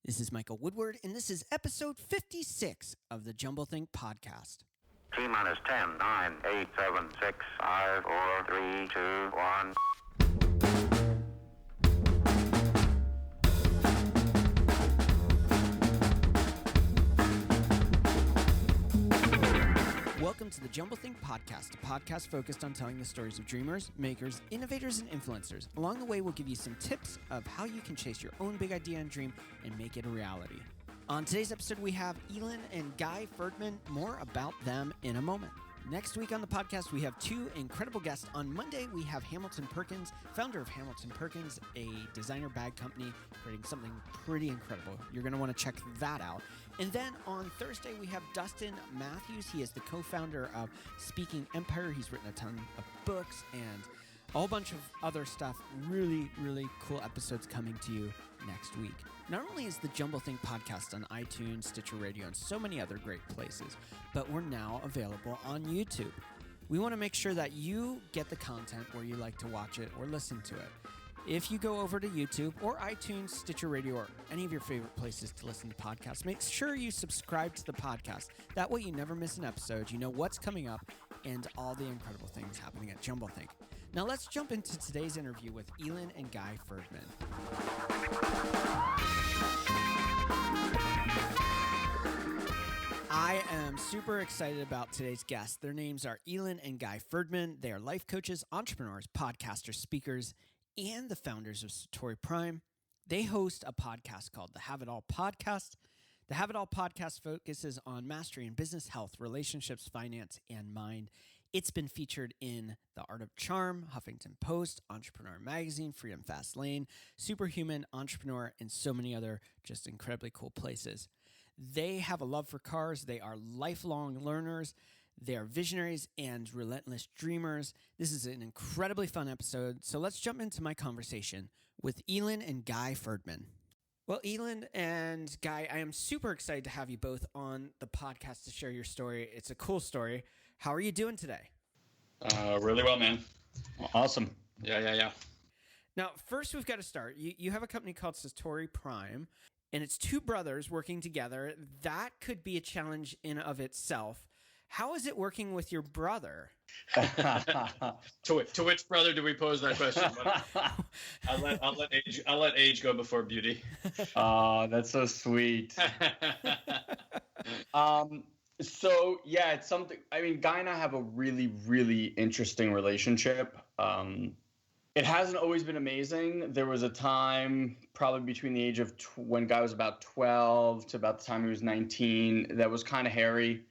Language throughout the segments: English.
This is Michael Woodward, and this is episode 56 of the Jumblethink podcast. T-minus 10, 9, 8, 7, 6, 5, 4, 3, 2, 1. Welcome to the Jumblethink podcast, a podcast focused on telling the stories of dreamers, makers, innovators, and influencers. Along the way, we'll give you some tips of how you can chase your own big idea and dream and make it a reality. On today's episode, we have Ilan and Guy Ferdman. More about them in a moment. Next week on the podcast, we have two incredible guests. On Monday, we have Hamilton Perkins, founder of Hamilton Perkins, a designer bag company creating something pretty incredible. You're going to want to check that out. And then on Thursday, we have Dustin Matthews. He is the co-founder of Speaking Empire. He's written a ton of books and a whole bunch of other stuff. Really, really cool episodes coming to you next week. Not only is the Jumblethink podcast on iTunes, Stitcher Radio, and so many other great places, but we're now available on YouTube. We want to make sure that you get the content where you like to watch it or listen to it. If you go over to YouTube or iTunes, Stitcher Radio, or any of your favorite places to listen to podcasts, make sure you subscribe to the podcast. That way you never miss an episode. You know what's coming up and all the incredible things happening at Jumblethink. Now let's jump into today's interview with Ilan and Guy Ferdman. I am super excited about today's guests. Their names are Ilan and Guy Ferdman. They are life coaches, entrepreneurs, podcasters, speakers, and the founders of Satori Prime. They host a podcast called the Have It All Podcast. The Have It All Podcast focuses on mastery in business, health, relationships, finance, and mind. It's been featured in The Art of Charm, Huffington Post, Entrepreneur Magazine, Freedom Fast Lane, Superhuman Entrepreneur, and so many other just incredibly cool places. They have a love for cars. They are lifelong learners. They are visionaries and relentless dreamers. This is an incredibly fun episode. So let's jump into my conversation with Ilan and Guy Ferdman. Well, Ilan and Guy, I am super excited to have you both on the podcast to share your story. It's a cool story. How are you doing today? Really well, man. Awesome. Yeah. Now, first we've got to start. You have a company called Satori Prime, and it's two brothers working together. That could be a challenge in of itself. How is it working with your brother? To which brother do we pose that question? I'll let age go before beauty. Oh, that's so sweet. So yeah, it's something. I mean, Guy and I have a really, really interesting relationship. It hasn't always been amazing. There was a time, probably between the age of when Guy was about 12 to about the time he was 19, that was kind of hairy.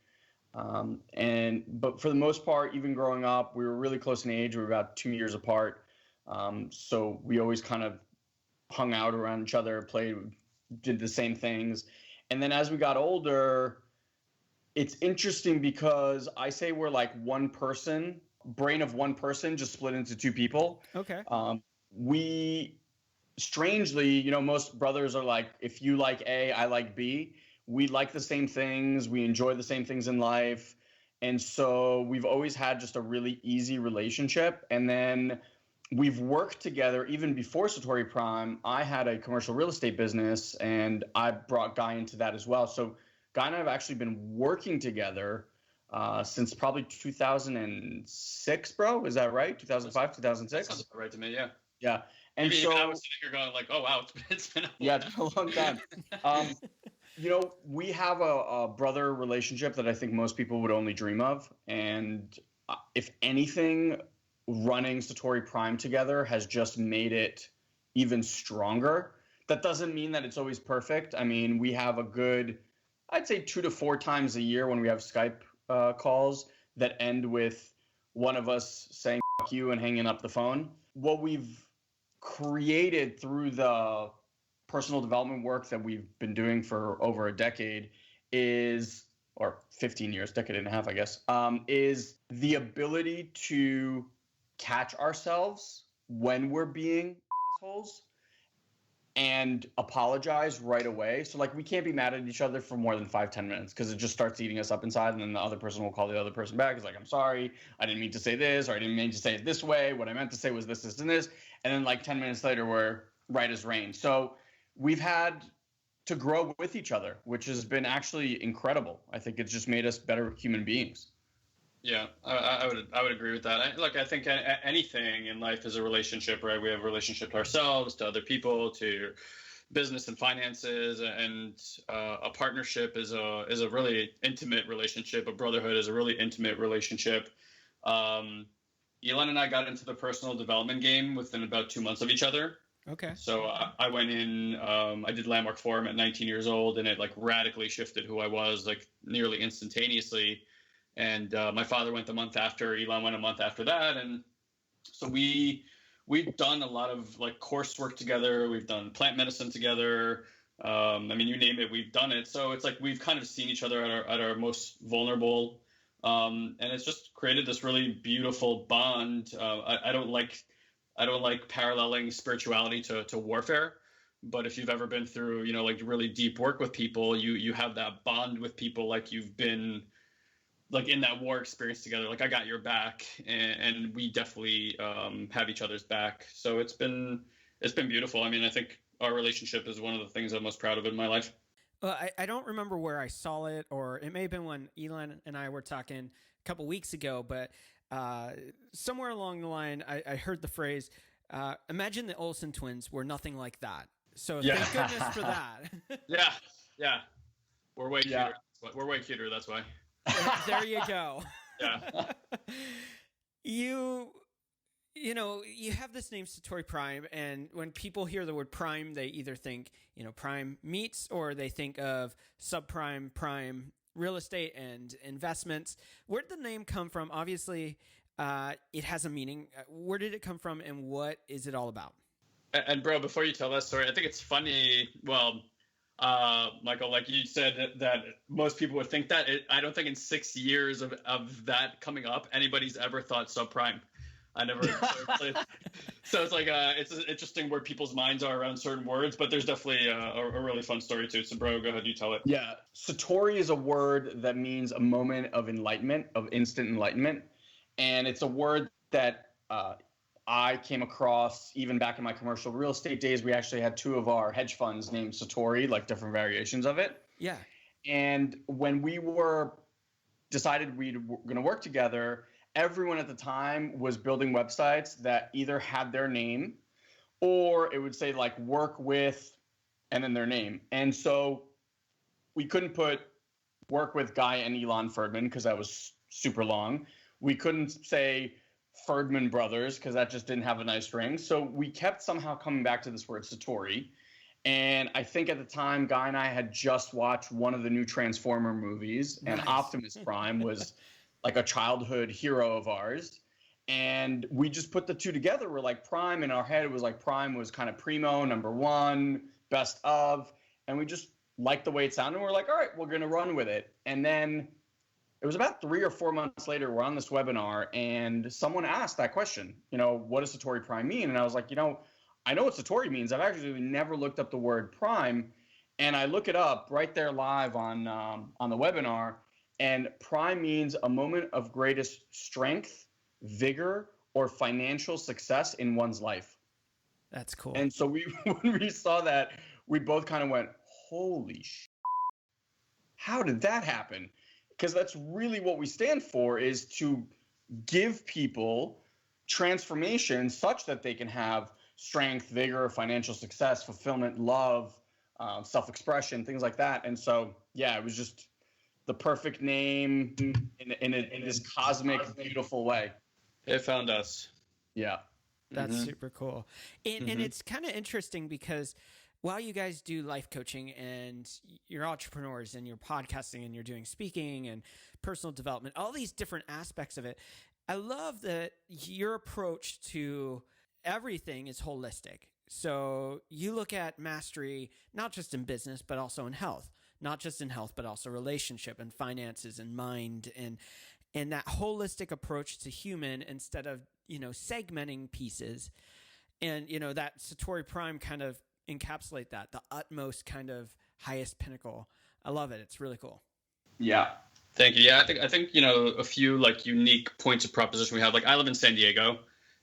But for the most part, even growing up, we were really close in age. We were about 2 years apart. So we always kind of hung out around each other, played, did the same things. And then as we got older, it's interesting because I say we're like one person, brain of one person, just split into two people. Okay. We strangely, most brothers are like, if you like A, I like B. We like the same things. We enjoy the same things in life. And so we've always had just a really easy relationship. And then we've worked together even before Satori Prime. I had a commercial real estate business, and I brought Guy into that as well. So Guy and I have actually been working together since probably 2006, bro. Is that right? 2005, 2006? Sounds right to me, yeah. Yeah. And Maybe so even I was sitting here going like, oh, wow, it's been a yeah, it's been a long time. We have a brother relationship that I think most people would only dream of. And if anything, running Satori Prime together has just made it even stronger. That doesn't mean that it's always perfect. I mean, we have a good, I'd say 2 to 4 times a year when we have Skype calls that end with one of us saying "F you" and hanging up the phone. What we've created through the personal development work that we've been doing for over a decade or 15 years, decade and a half, I guess, is the ability to catch ourselves when we're being assholes and apologize right away. So like we can't be mad at each other for more than 5-10 minutes because it just starts eating us up inside, and then the other person will call the other person back. It's like, I'm sorry, I didn't mean to say this, or I didn't mean to say it this way. What I meant to say was this, and this. And then like 10 minutes later, we're right as rain. So we've had to grow with each other, which has been actually incredible. I think it's just made us better human beings. Yeah, I would agree with that. Look, I think anything in life is a relationship, right? We have a relationship to ourselves, to other people, to business and finances, and a partnership is a really intimate relationship. A brotherhood is a really intimate relationship. Elon and I got into the personal development game within about 2 months of each other. Okay. So I went in, I did Landmark Forum at 19 years old, and it like radically shifted who I was, like nearly instantaneously. And my father went the month after, Elon went a month after that. And so we've done a lot of like coursework together. We've done plant medicine together. I mean, you name it, we've done it. So it's like we've kind of seen each other at our most vulnerable. And it's just created this really beautiful bond. I don't like paralleling spirituality to warfare. But if you've ever been through, like really deep work with people, you have that bond with people like you've been like in that war experience together. Like I got your back, and we definitely have each other's back. So it's been beautiful. I mean, I think our relationship is one of the things I'm most proud of in my life. Well, I don't remember where I saw it, or it may have been when Ilan and I were talking a couple weeks ago, but somewhere along the line, I heard the phrase, imagine the Olsen twins were nothing like that. So thank goodness for that. Yeah. We're way cuter. We're way cuter, that's why. There you go. Yeah. You have this name Satori Prime, and when people hear the word prime, they either think, prime meats, or they think of subprime, prime real estate and investments. Where did the name come from? Obviously, it has a meaning. Where did it come from, and what is it all about? And bro, before you tell that story, I think it's funny. Well, Michael, like you said, that most people would think that. I don't think in 6 years of that coming up, anybody's ever thought subprime. I never. So it's like it's interesting where people's minds are around certain words, but there's definitely a really fun story too. So, bro, go ahead, you tell it. Yeah, Satori is a word that means a moment of enlightenment, of instant enlightenment, and it's a word that I came across even back in my commercial real estate days. We actually had 2 of our hedge funds named Satori, like different variations of it. Yeah. And when we decided we were going to work together, everyone at the time was building websites that either had their name, or it would say like work with and then their name. And so we couldn't put work with Guy and Ilan Ferdman because that was super long. We couldn't say Ferdman Brothers because that just didn't have a nice ring. So we kept somehow coming back to this word Satori. And I think at the time, Guy and I had just watched one of the new Transformer movies, and Optimus Prime was like a childhood hero of ours. And we just put the 2 together. We're like, Prime in our head, it was like Prime was kind of primo, number 1, best of. And we just liked the way it sounded. We're like, all right, we're going to run with it. And then it was about 3 or 4 months later, we're on this webinar, and someone asked that question, what does Satori Prime mean? And I was like, I know what Satori means. I've actually never looked up the word prime. And I look it up right there live on the webinar. And prime means a moment of greatest strength, vigor, or financial success in one's life. That's cool. And so when we saw that, we both kind of went, holy shit, how did that happen? Because that's really what we stand for, is to give people transformation such that they can have strength, vigor, financial success, fulfillment, love, self-expression, things like that. And so, yeah, it was just the perfect name in this cosmic, beautiful way. It found us. Yeah. That's super cool. And it's kind of interesting because while you guys do life coaching and you're entrepreneurs and you're podcasting and you're doing speaking and personal development, all these different aspects of it, I love that your approach to everything is holistic. So you look at mastery, not just in business, but also in health. Not just in health, but also relationship and finances and mind and that holistic approach to human instead of, segmenting pieces. And, that Satori Prime kind of encapsulate that, the utmost kind of highest pinnacle. I love it. It's really cool. Yeah. Thank you. Yeah, I think, a few like unique points of proposition we have. Like I live in San Diego.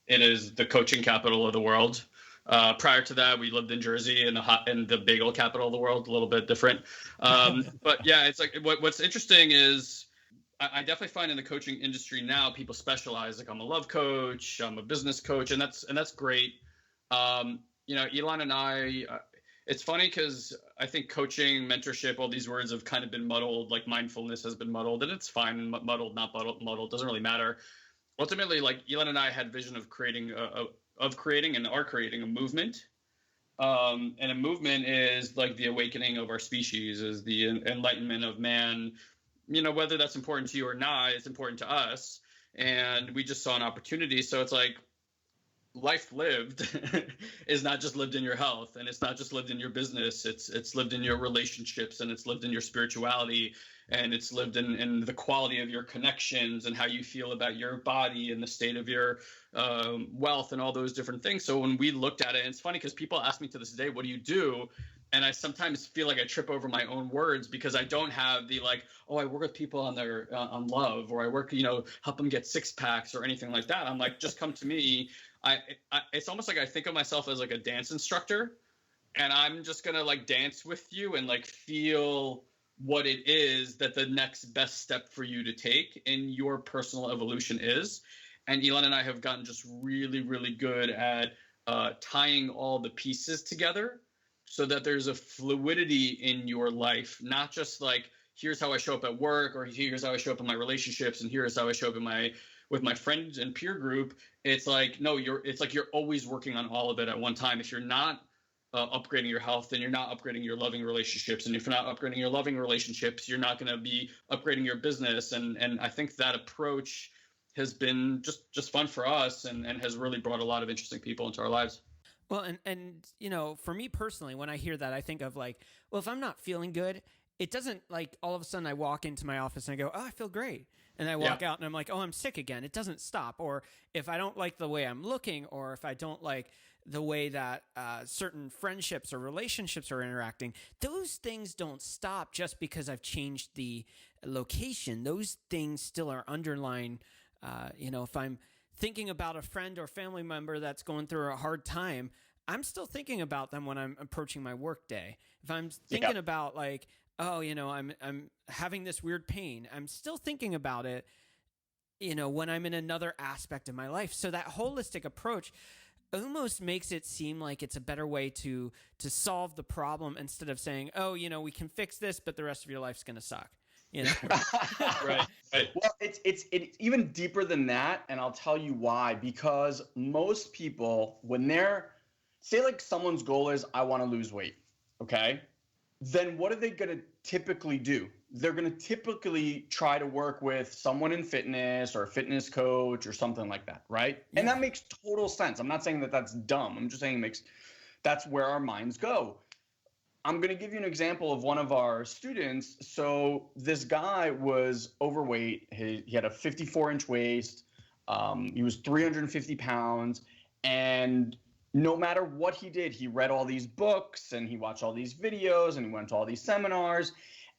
It is the coaching capital of the world. Prior to that, we lived in Jersey, in the bagel capital of the world, a little bit different. But yeah, it's like what's interesting is I definitely find in the coaching industry now people specialize. Like I'm a love coach, I'm a business coach, and that's great. Elon and I. It's funny because I think coaching, mentorship, all these words have kind of been muddled. Like mindfulness has been muddled, and it's fine. Muddled, not muddled, doesn't really matter. Ultimately, like Elon and I had vision of creating and are creating a movement. And a movement is like the awakening of our species, is the enlightenment of man. Whether that's important to you or not, it's important to us. And we just saw an opportunity. So it's like, life lived is not just lived in your health, and it's not just lived in your business. It's lived in your relationships, and it's lived in your spirituality, and it's lived in the quality of your connections and how you feel about your body and the state of your wealth and all those different things. So when we looked at it, and it's funny because people ask me to this day, what do you do? And I sometimes feel like I trip over my own words because I don't have the like, oh, I work with people on their on love, or I work, help them get 6-packs or anything like that. I'm like, just come to me. It's almost like I think of myself as like a dance instructor, and I'm just gonna like dance with you and like feel what it is that the next best step for you to take in your personal evolution is. And Elon and I have gotten just really, really good at tying all the pieces together so that there's a fluidity in your life, not just like, here's how I show up at work, or here's how I show up in my relationships, and here's how I show up with my friends and peer group. It's like, no, it's like you're always working on all of it at one time. If you're not upgrading your health, then you're not upgrading your loving relationships. And if you're not upgrading your loving relationships, you're not going to be upgrading your business. And I think that approach has been just fun for us and has really brought a lot of interesting people into our lives. Well, and for me personally, when I hear that, I think of like, well, if I'm not feeling good, it doesn't like all of a sudden I walk into my office and I go, oh, I feel great. And I walk out and I'm like, oh, I'm sick again. It doesn't stop. Or if I don't like the way I'm looking, or if I don't like the way that certain friendships or relationships are interacting, those things don't stop just because I've changed the location. Those things still are underlying. If I'm thinking about a friend or family member that's going through a hard time, I'm still thinking about them when I'm approaching my work day. If I'm thinking about like, oh, I'm having this weird pain, I'm still thinking about it, when I'm in another aspect of my life. So that holistic approach almost makes it seem like it's a better way to solve the problem, instead of saying, oh, we can fix this, but the rest of your life's going to suck. Right. Well, it's even deeper than that, and I'll tell you why. Because most people, when they're, say like someone's goal is, I want to lose weight, okay? Then what are they going to typically do? They're going to typically try to work with someone in fitness or a fitness coach or something like that, right? Yeah. And that makes total sense. I'm not saying that that's dumb. I'm just saying that's where our minds go. I'm going to give you an example of one of our students. So this guy was overweight. He had a 54-inch waist. He was 350 pounds. And no matter what he did, he read all these books and he watched all these videos and he went to all these seminars,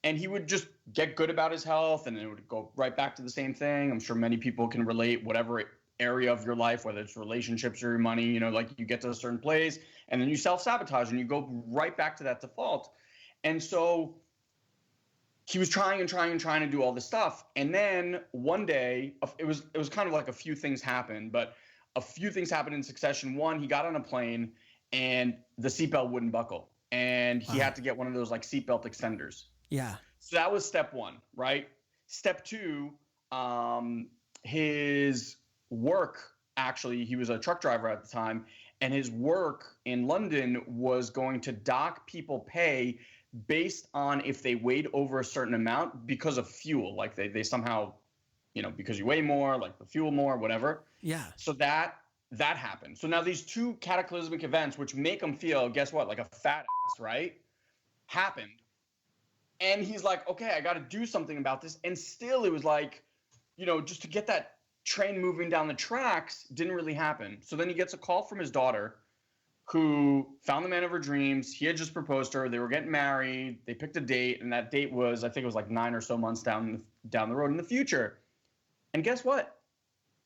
and he would just get good about his health, and then it would go right back to the same thing. I'm sure many people can relate, whatever area of your life, whether it's relationships or your money, like you get to a certain place and then you self-sabotage and you go right back to that default. And so he was trying to do all this stuff. And then one day, it was kind of like a few things happened, but a few things happened in succession. One, he got on a plane and the seatbelt wouldn't buckle, and he had to get one of those like seatbelt extenders. Yeah. So that was step one, right? Step two, his work, actually, he was a truck driver at the time, and his work in London was going to dock people pay based on if they weighed over a certain amount because of fuel. Like they somehow, because you weigh more, like the fuel more, whatever. Yeah. So that happened. So now these two cataclysmic events, which make him feel, guess what, like a fat ass, right, happened. And he's like, okay, I got to do something about this. And still it was like, just to get that train moving down the tracks didn't really happen. So then he gets a call from his daughter, who found the man of her dreams. He had just proposed to her. They were getting married. They picked a date, and that date was, I think it was like 9 or so months down the road in the future. And guess what?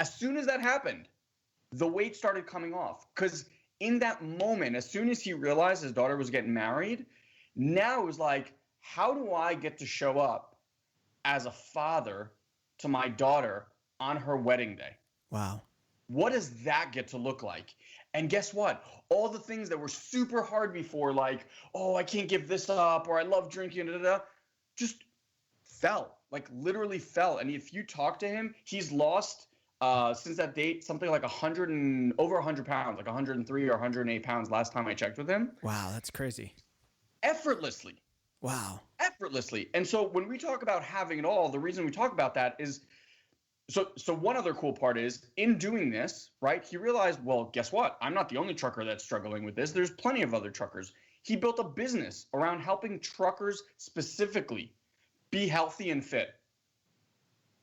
As soon as that happened, the weight started coming off, because in that moment, as soon as he realized his daughter was getting married, now it was like, how do I get to show up as a father to my daughter on her wedding day? Wow. What does that get to look like? And guess what? All the things that were super hard before, like, oh, I can't give this up, or I love drinking, just fell, like literally fell. And if you talk to him, he's lost since that date something like over 100 pounds, like 103 or 108 pounds last time I checked with him. Wow, that's crazy. Effortlessly. Wow. Effortlessly. And so when we talk about having it all, the reason we talk about that is, so one other cool part is, in doing this, right, he realized, well, guess what? I'm not the only trucker that's struggling with this. There's plenty of other truckers. He built a business around helping truckers specifically be healthy and fit.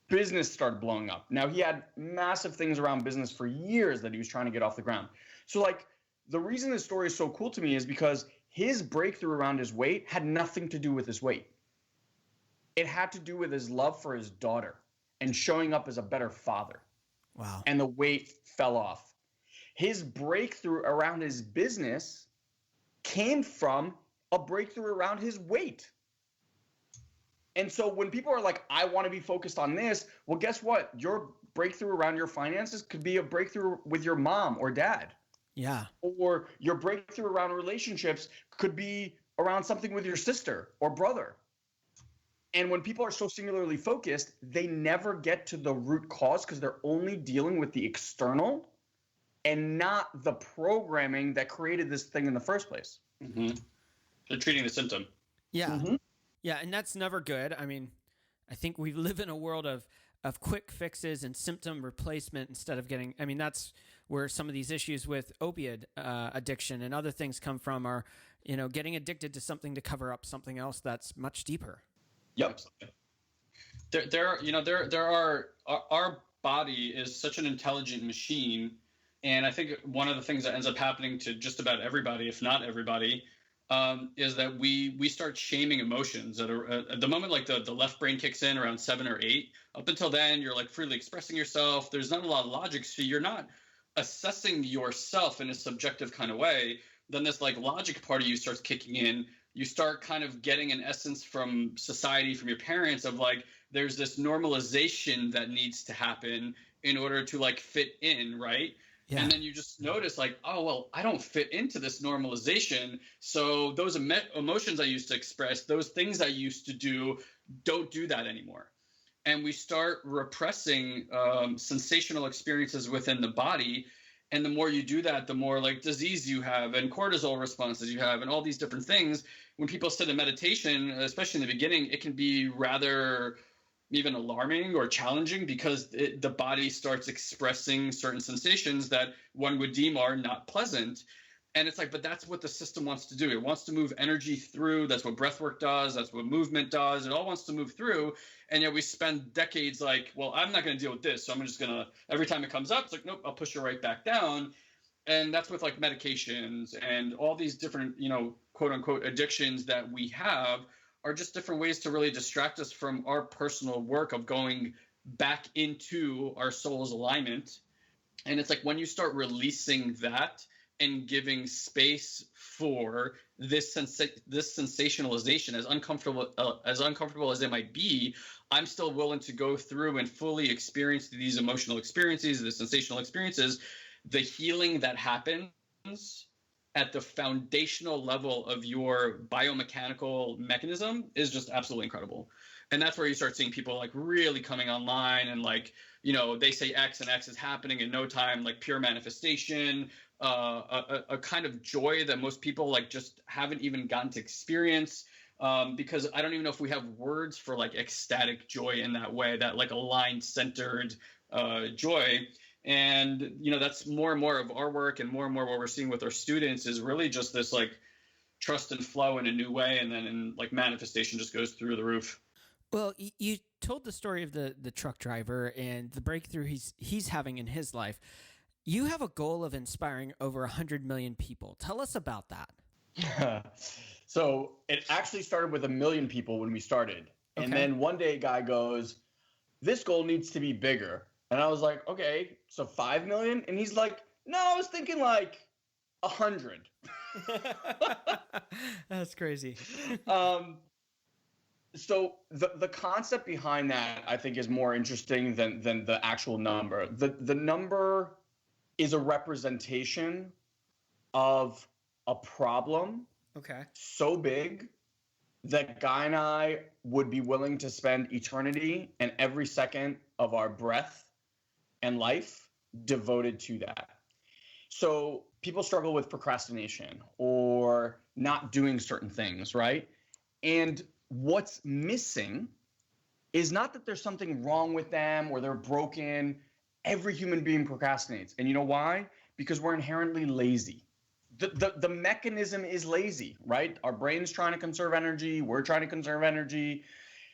Business started blowing up. Now, he had massive things around business for years that he was trying to get off the ground. So, like, the reason this story is so cool to me is because his breakthrough around his weight had nothing to do with his weight. It had to do with his love for his daughter and showing up as a better father. Wow. And the weight fell off. His breakthrough around his business came from a breakthrough around his weight. And so when people are like, I want to be focused on this, well, guess what? Your breakthrough around your finances could be a breakthrough with your mom or dad. Yeah. Or your breakthrough around relationships could be around something with your sister or brother. And when people are so singularly focused, they never get to the root cause because they're only dealing with the external and not the programming that created this thing in the first place. Mm-hmm. They're treating the symptom. Yeah. Mm-hmm. Yeah, and that's never good. I mean, I think we live in a world of quick fixes and symptom replacement instead of getting, I mean, that's where some of these issues with opiate addiction and other things come from, are, you know, getting addicted to something to cover up something else that's much deeper. Yep. There are our body is such an intelligent machine, and I think one of the things that ends up happening to just about everybody, if not everybody, is that we start shaming emotions at the moment, like the left brain kicks in around 7 or 8. Up until then, you're like freely expressing yourself. There's not a lot of logic, so you're not assessing yourself in a subjective kind of way. Then this like logic part of you starts kicking in. You start kind of getting an essence from society, from your parents, of like, there's this normalization that needs to happen in order to like fit in, right? Yeah. And then you just notice like, oh, well, I don't fit into this normalization. So those emotions I used to express, those things I used to do, don't do that anymore. And we start repressing sensational experiences within the body. And the more you do that, the more like disease you have and cortisol responses you have and all these different things. When people sit in meditation, especially in the beginning, it can be rather even alarming or challenging because the body starts expressing certain sensations that one would deem are not pleasant. And it's like, but that's what the system wants to do. It wants to move energy through. That's what breath work does. That's what movement does. It all wants to move through. And yet we spend decades like, well, I'm not going to deal with this. So I'm just going to, every time it comes up, it's like, nope, I'll push it right back down. And that's with like medications and all these different, quote unquote addictions that we have are just different ways to really distract us from our personal work of going back into our soul's alignment. And it's like when you start releasing that and giving space for this sensationalization, as uncomfortable as it might be, I'm still willing to go through and fully experience these emotional experiences, the sensational experiences. The healing that happens at the foundational level of your biomechanical mechanism is just absolutely incredible. And that's where you start seeing people like really coming online and like, they say X and X is happening in no time, like pure manifestation, a kind of joy that most people like just haven't even gotten to experience, because I don't even know if we have words for like ecstatic joy in that way, that like aligned, centered joy. And, that's more and more of our work and more what we're seeing with our students is really just this like trust and flow in a new way. And then in like manifestation just goes through the roof. Well, you told the story of the truck driver and the breakthrough he's having in his life. You have a goal of inspiring over 100 million people. Tell us about that. So it actually started with 1 million people when we started. Okay. And then one day a guy goes, this goal needs to be bigger. And I was like, okay, so 5 million? And he's like, no, I was thinking like 100. That's crazy. So the concept behind that, I think, is more interesting than the actual number. The number is a representation of a problem so big that Guy and I would be willing to spend eternity and every second of our breath and life devoted to that. So people struggle with procrastination or not doing certain things, right? And what's missing is not that there's something wrong with them or they're broken. Every human being procrastinates. And you know why? Because we're inherently lazy. The mechanism is lazy, right? Our brain's trying to conserve energy. We're trying to conserve energy.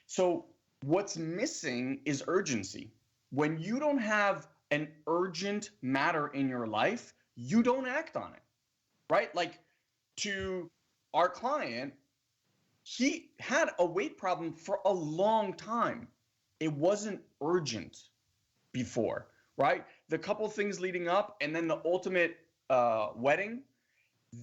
So what's missing is urgency. When you don't have an urgent matter in your life, you don't act on it, right? Like, to our client, he had a weight problem for a long time. It wasn't urgent before, right? The couple things leading up and then the ultimate wedding,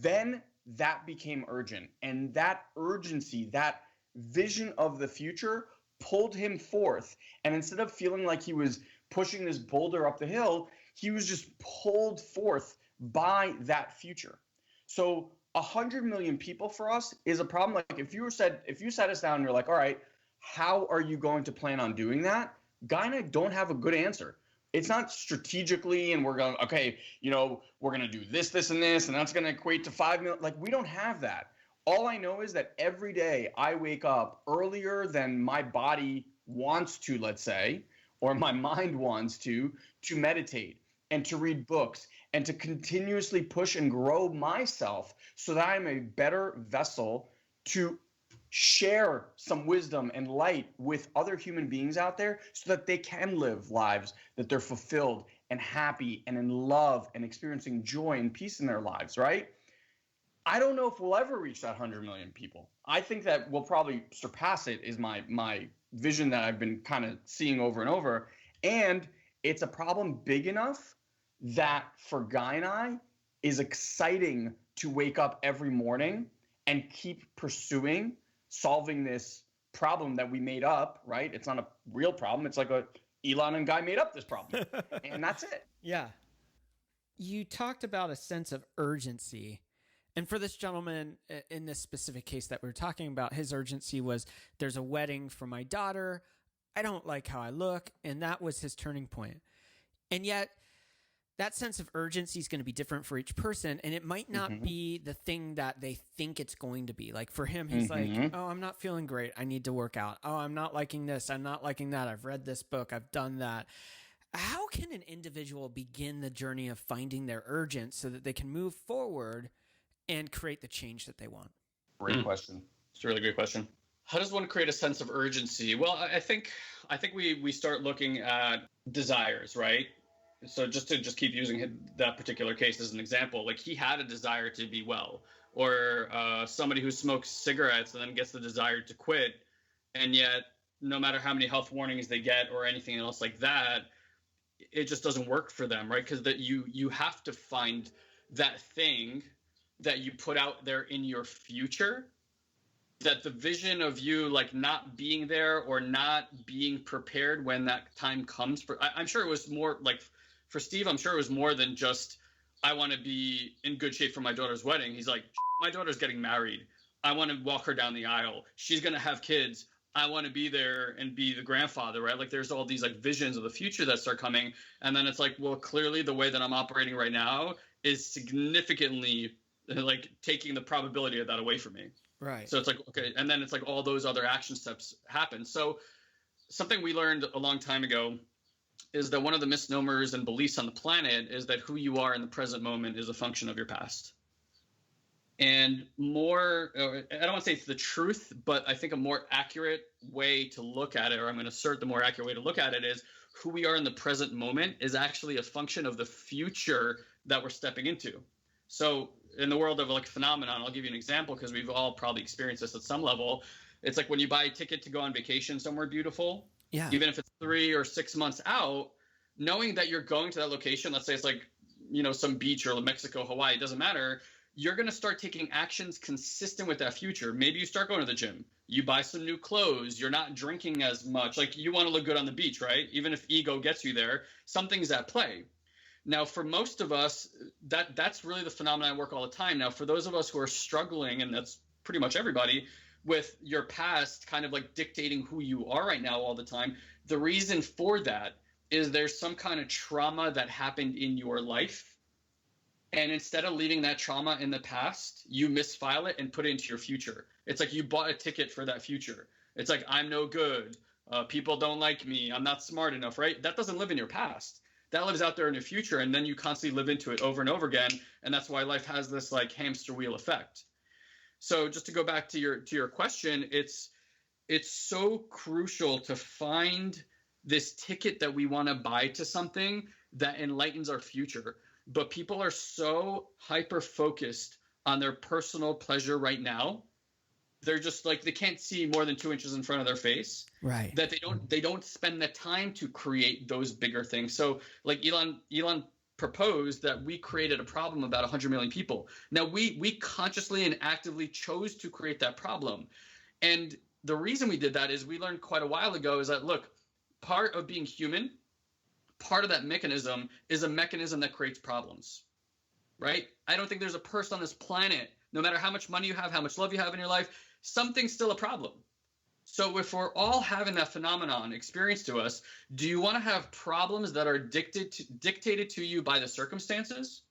then that became urgent. And that urgency, that vision of the future pulled him forth. And instead of feeling like he was pushing this boulder up the hill, he was just pulled forth by that future. So 100 million people for us is a problem. Like, if you sat us down and you're like, all right, how are you going to plan on doing that? Guy and I don't have a good answer. It's not strategically, and we're going, okay, we're going to do this, this, and this, and that's going to equate to 5 million. Like, we don't have that. All I know is that every day I wake up earlier than my body wants to, let's say, or my mind wants to meditate and to read books and to continuously push and grow myself so that I'm a better vessel to share some wisdom and light with other human beings out there so that they can live lives that they're fulfilled and happy and in love and experiencing joy and peace in their lives, right? I don't know if we'll ever reach that 100 million people. I think that we'll probably surpass it, is my vision that I've been kind of seeing over and over. And it's a problem big enough that for Guy and I is exciting to wake up every morning and keep pursuing solving this problem that we made up, right? It's not a real problem. It's like Ilan and Guy made up this problem. And that's it. Yeah. You talked about a sense of urgency. And for this gentleman, in this specific case that we were talking about, his urgency was, there's a wedding for my daughter. I don't like how I look. And that was his turning point. And yet, that sense of urgency is going to be different for each person. And it might not be the thing that they think it's going to be. Like, for him, he's like, oh, I'm not feeling great. I need to work out. Oh, I'm not liking this. I'm not liking that. I've read this book. I've done that. How can an individual begin the journey of finding their urgent so that they can move forward and create the change that they want? Great question. It's a really great question. How does one create a sense of urgency? Well, I think we start looking at desires, right? So just to keep using that particular case as an example, like, he had a desire to be well, or somebody who smokes cigarettes and then gets the desire to quit, and yet no matter how many health warnings they get or anything else like that, it just doesn't work for them, right? Because that you have to find that thing that you put out there in your future, that the vision of you, like, not being there or not being prepared when that time comes. I'm sure it was more like, for Steve, I'm sure it was more than just, I want to be in good shape for my daughter's wedding. He's like, my daughter's getting married. I want to walk her down the aisle. She's going to have kids. I want to be there and be the grandfather, right? Like, there's all these, like, visions of the future that start coming. And then it's like, well, clearly the way that I'm operating right now is significantly, like, taking the probability of that away from me. Right. So it's like, okay. And then it's like all those other action steps happen. So something we learned a long time ago is that one of the misnomers and beliefs on the planet is that who you are in the present moment is a function of your past. And more, I don't want to say it's the truth, but I think a more accurate way to look at it, or I'm going to assert the more accurate way to look at it, is who we are in the present moment is actually a function of the future that we're stepping into. So in the world of, like, phenomenon, I'll give you an example because we've all probably experienced this at some level. It's like when you buy a ticket to go on vacation somewhere beautiful, even if it's 3 or 6 months out, knowing that you're going to that location, let's say it's like some beach or Mexico, Hawaii, it doesn't matter. You're going to start taking actions consistent with that future. Maybe you start going to the gym. You buy some new clothes. You're not drinking as much. Like, you want to look good on the beach, right? Even if ego gets you there, something's at play. Now, for most of us, that's really the phenomenon I work all the time. Now, for those of us who are struggling, and that's pretty much everybody, with your past kind of like dictating who you are right now all the time, the reason for that is there's some kind of trauma that happened in your life. And instead of leaving that trauma in the past, you misfile it and put it into your future. It's like you bought a ticket for that future. It's like, I'm no good. People don't like me. I'm not smart enough, right? That doesn't live in your past. That lives out there in your future. And then you constantly live into it over and over again. And that's why life has this like hamster wheel effect. So just to go back to your question, it's so crucial to find this ticket that we want to buy to something that enlightens our future. But people are so hyper focused on their personal pleasure right now. They're just like, they can't see more than 2 inches in front of their face. Right. That they don't spend the time to create those bigger things. So like Ilan proposed that we created a problem about 100 million people. Now we consciously and actively chose to create that problem. And the reason we did that is we learned quite a while ago is that, look, part of being human, part of that mechanism is a mechanism that creates problems, right? I don't think there's a person on this planet, no matter how much money you have, how much love you have in your life, something's still a problem. So if we're all having that phenomenon experienced to us, do you want to have problems that are dictated to you by the circumstances?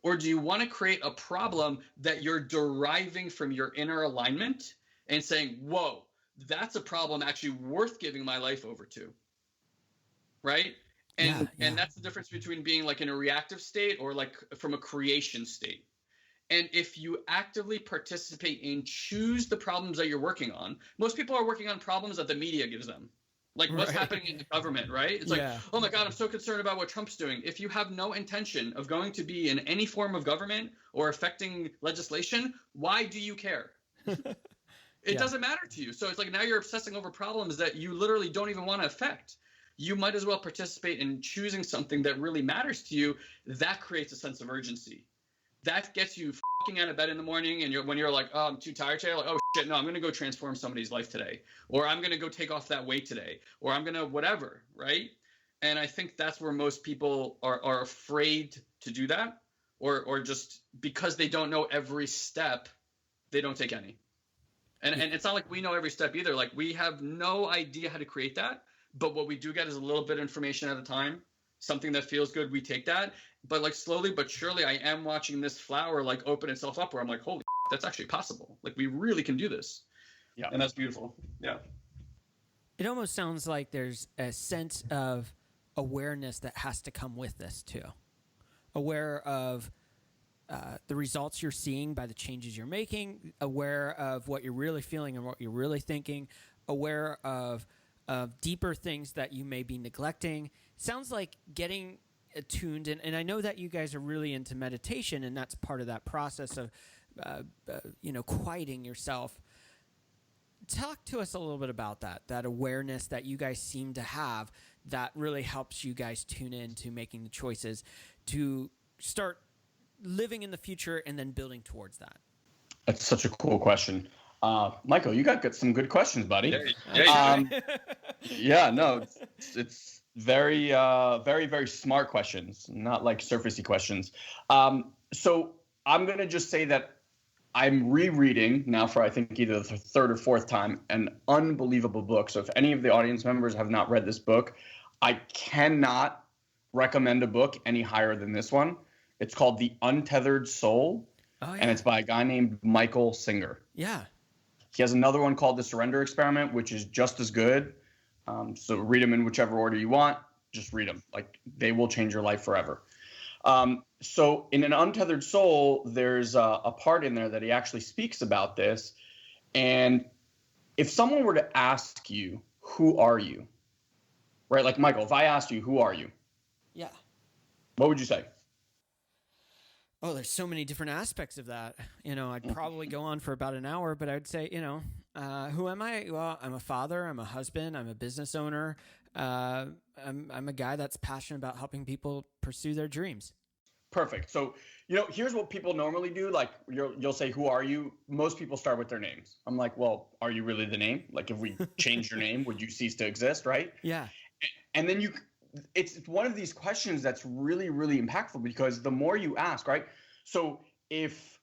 Or do you want to create a problem that you're deriving from your inner alignment and saying, whoa, that's a problem actually worth giving my life over to, right? And that's the difference between being like in a reactive state or like from a creation state. And if you actively participate and choose the problems that you're working on, most people are working on problems that the media gives them. Like what's happening in the government, right? It's like, oh my God, I'm so concerned about what Trump's doing. If you have no intention of going to be in any form of government or affecting legislation, why do you care? It doesn't matter to you. So it's like now you're obsessing over problems that you literally don't even want to affect. You might as well participate in choosing something that really matters to you. That creates a sense of urgency. That gets you fucking out of bed in the morning, and when you're like, oh, I'm too tired today, like, oh shit, no, I'm gonna go transform somebody's life today, or I'm gonna go take off that weight today, or I'm gonna whatever, right? And I think that's where most people are afraid to do that, or just because they don't know every step, they don't take any. And it's not like we know every step either. Like we have no idea how to create that. But what we do get is a little bit of information at a time, something that feels good. We take that. But like slowly but surely, I am watching this flower like open itself up where I'm like, holy, that's actually possible. Like we really can do this. Yeah. And that's beautiful. Yeah. It almost sounds like there's a sense of awareness that has to come with this too. Aware of the results you're seeing by the changes you're making, aware of what you're really feeling and what you're really thinking, aware of deeper things that you may be neglecting. Sounds like getting attuned, and I know that you guys are really into meditation, and that's part of that process of, quieting yourself. Talk to us a little bit about that awareness that you guys seem to have that really helps you guys tune in to making the choices to start living in the future and then building towards that. That's such a cool question. Michael, you got some good questions, buddy. It's very, very, very smart questions, not like surfacey questions. So I'm going to just say that I'm rereading now for I think either the third or fourth time an unbelievable book. So if any of the audience members have not read this book, I cannot recommend a book any higher than this one. It's called The Untethered Soul, and it's by a guy named Michael Singer. Yeah. He has another one called The Surrender Experiment, which is just as good. So read them in whichever order you want. Just read them. Like they will change your life forever. So in An Untethered Soul, there's a part in there that he actually speaks about this. And if someone were to ask you, who are you? Right? Like, Michael, if I asked you, who are you? Yeah. What would you say? Oh, there's so many different aspects of that. I'd probably go on for about an hour, but I'd say, who am I? Well, I'm a father. I'm a husband. I'm a business owner. I'm a guy that's passionate about helping people pursue their dreams. Perfect. So, here's what people normally do. Like you'll say, "Who are you?" Most people start with their names. I'm like, well, are you really the name? Like if we changed your name, would you cease to exist? Right. Yeah. And then it's one of these questions that's really, really impactful because the more you ask, right? So if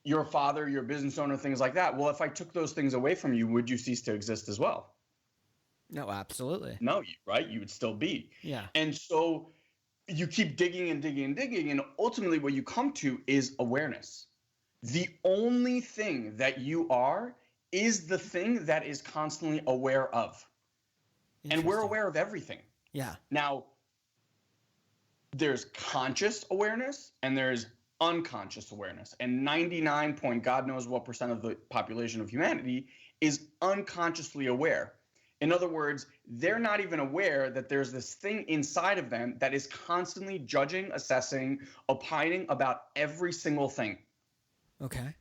you're a father, you're a business owner, things like that. Well, if I took those things away from you, would you cease to exist as well? No, absolutely. No, right? You would still be. Yeah. And so you keep digging and digging and digging, and ultimately what you come to is awareness. The only thing that you are is the thing that is constantly aware of. And we're aware of everything. Yeah. Now, there's conscious awareness and there's unconscious awareness. And 99 point God knows what % of the population of humanity is unconsciously aware. In other words, they're not even aware that there's this thing inside of them that is constantly judging, assessing, opining about every single thing. Okay.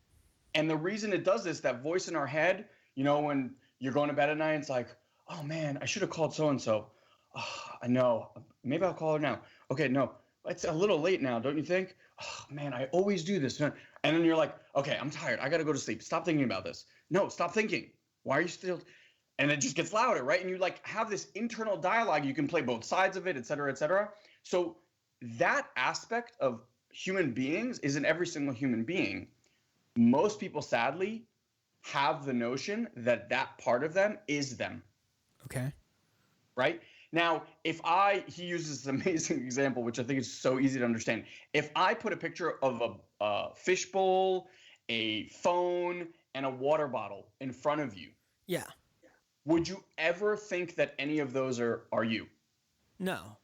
And the reason it does this, that voice in our head, when you're going to bed at night, it's like, oh man, I should have called so-and-so. Oh, I know. Maybe I'll call her now. Okay, no, it's a little late now, don't you think? Oh man, I always do this. And then you're like, okay, I'm tired. I got to go to sleep. Stop thinking about this. No, stop thinking. Why are you still... And it just gets louder, right? And you have this internal dialogue. You can play both sides of it, et cetera, et cetera. So that aspect of human beings is in every single human being. Most people, sadly, have the notion that that part of them is them. Okay. Right? Now, he uses this amazing example, which I think is so easy to understand. If I put a picture of a fishbowl, a phone, and a water bottle in front of you. Yeah. Would you ever think that any of those are you? No.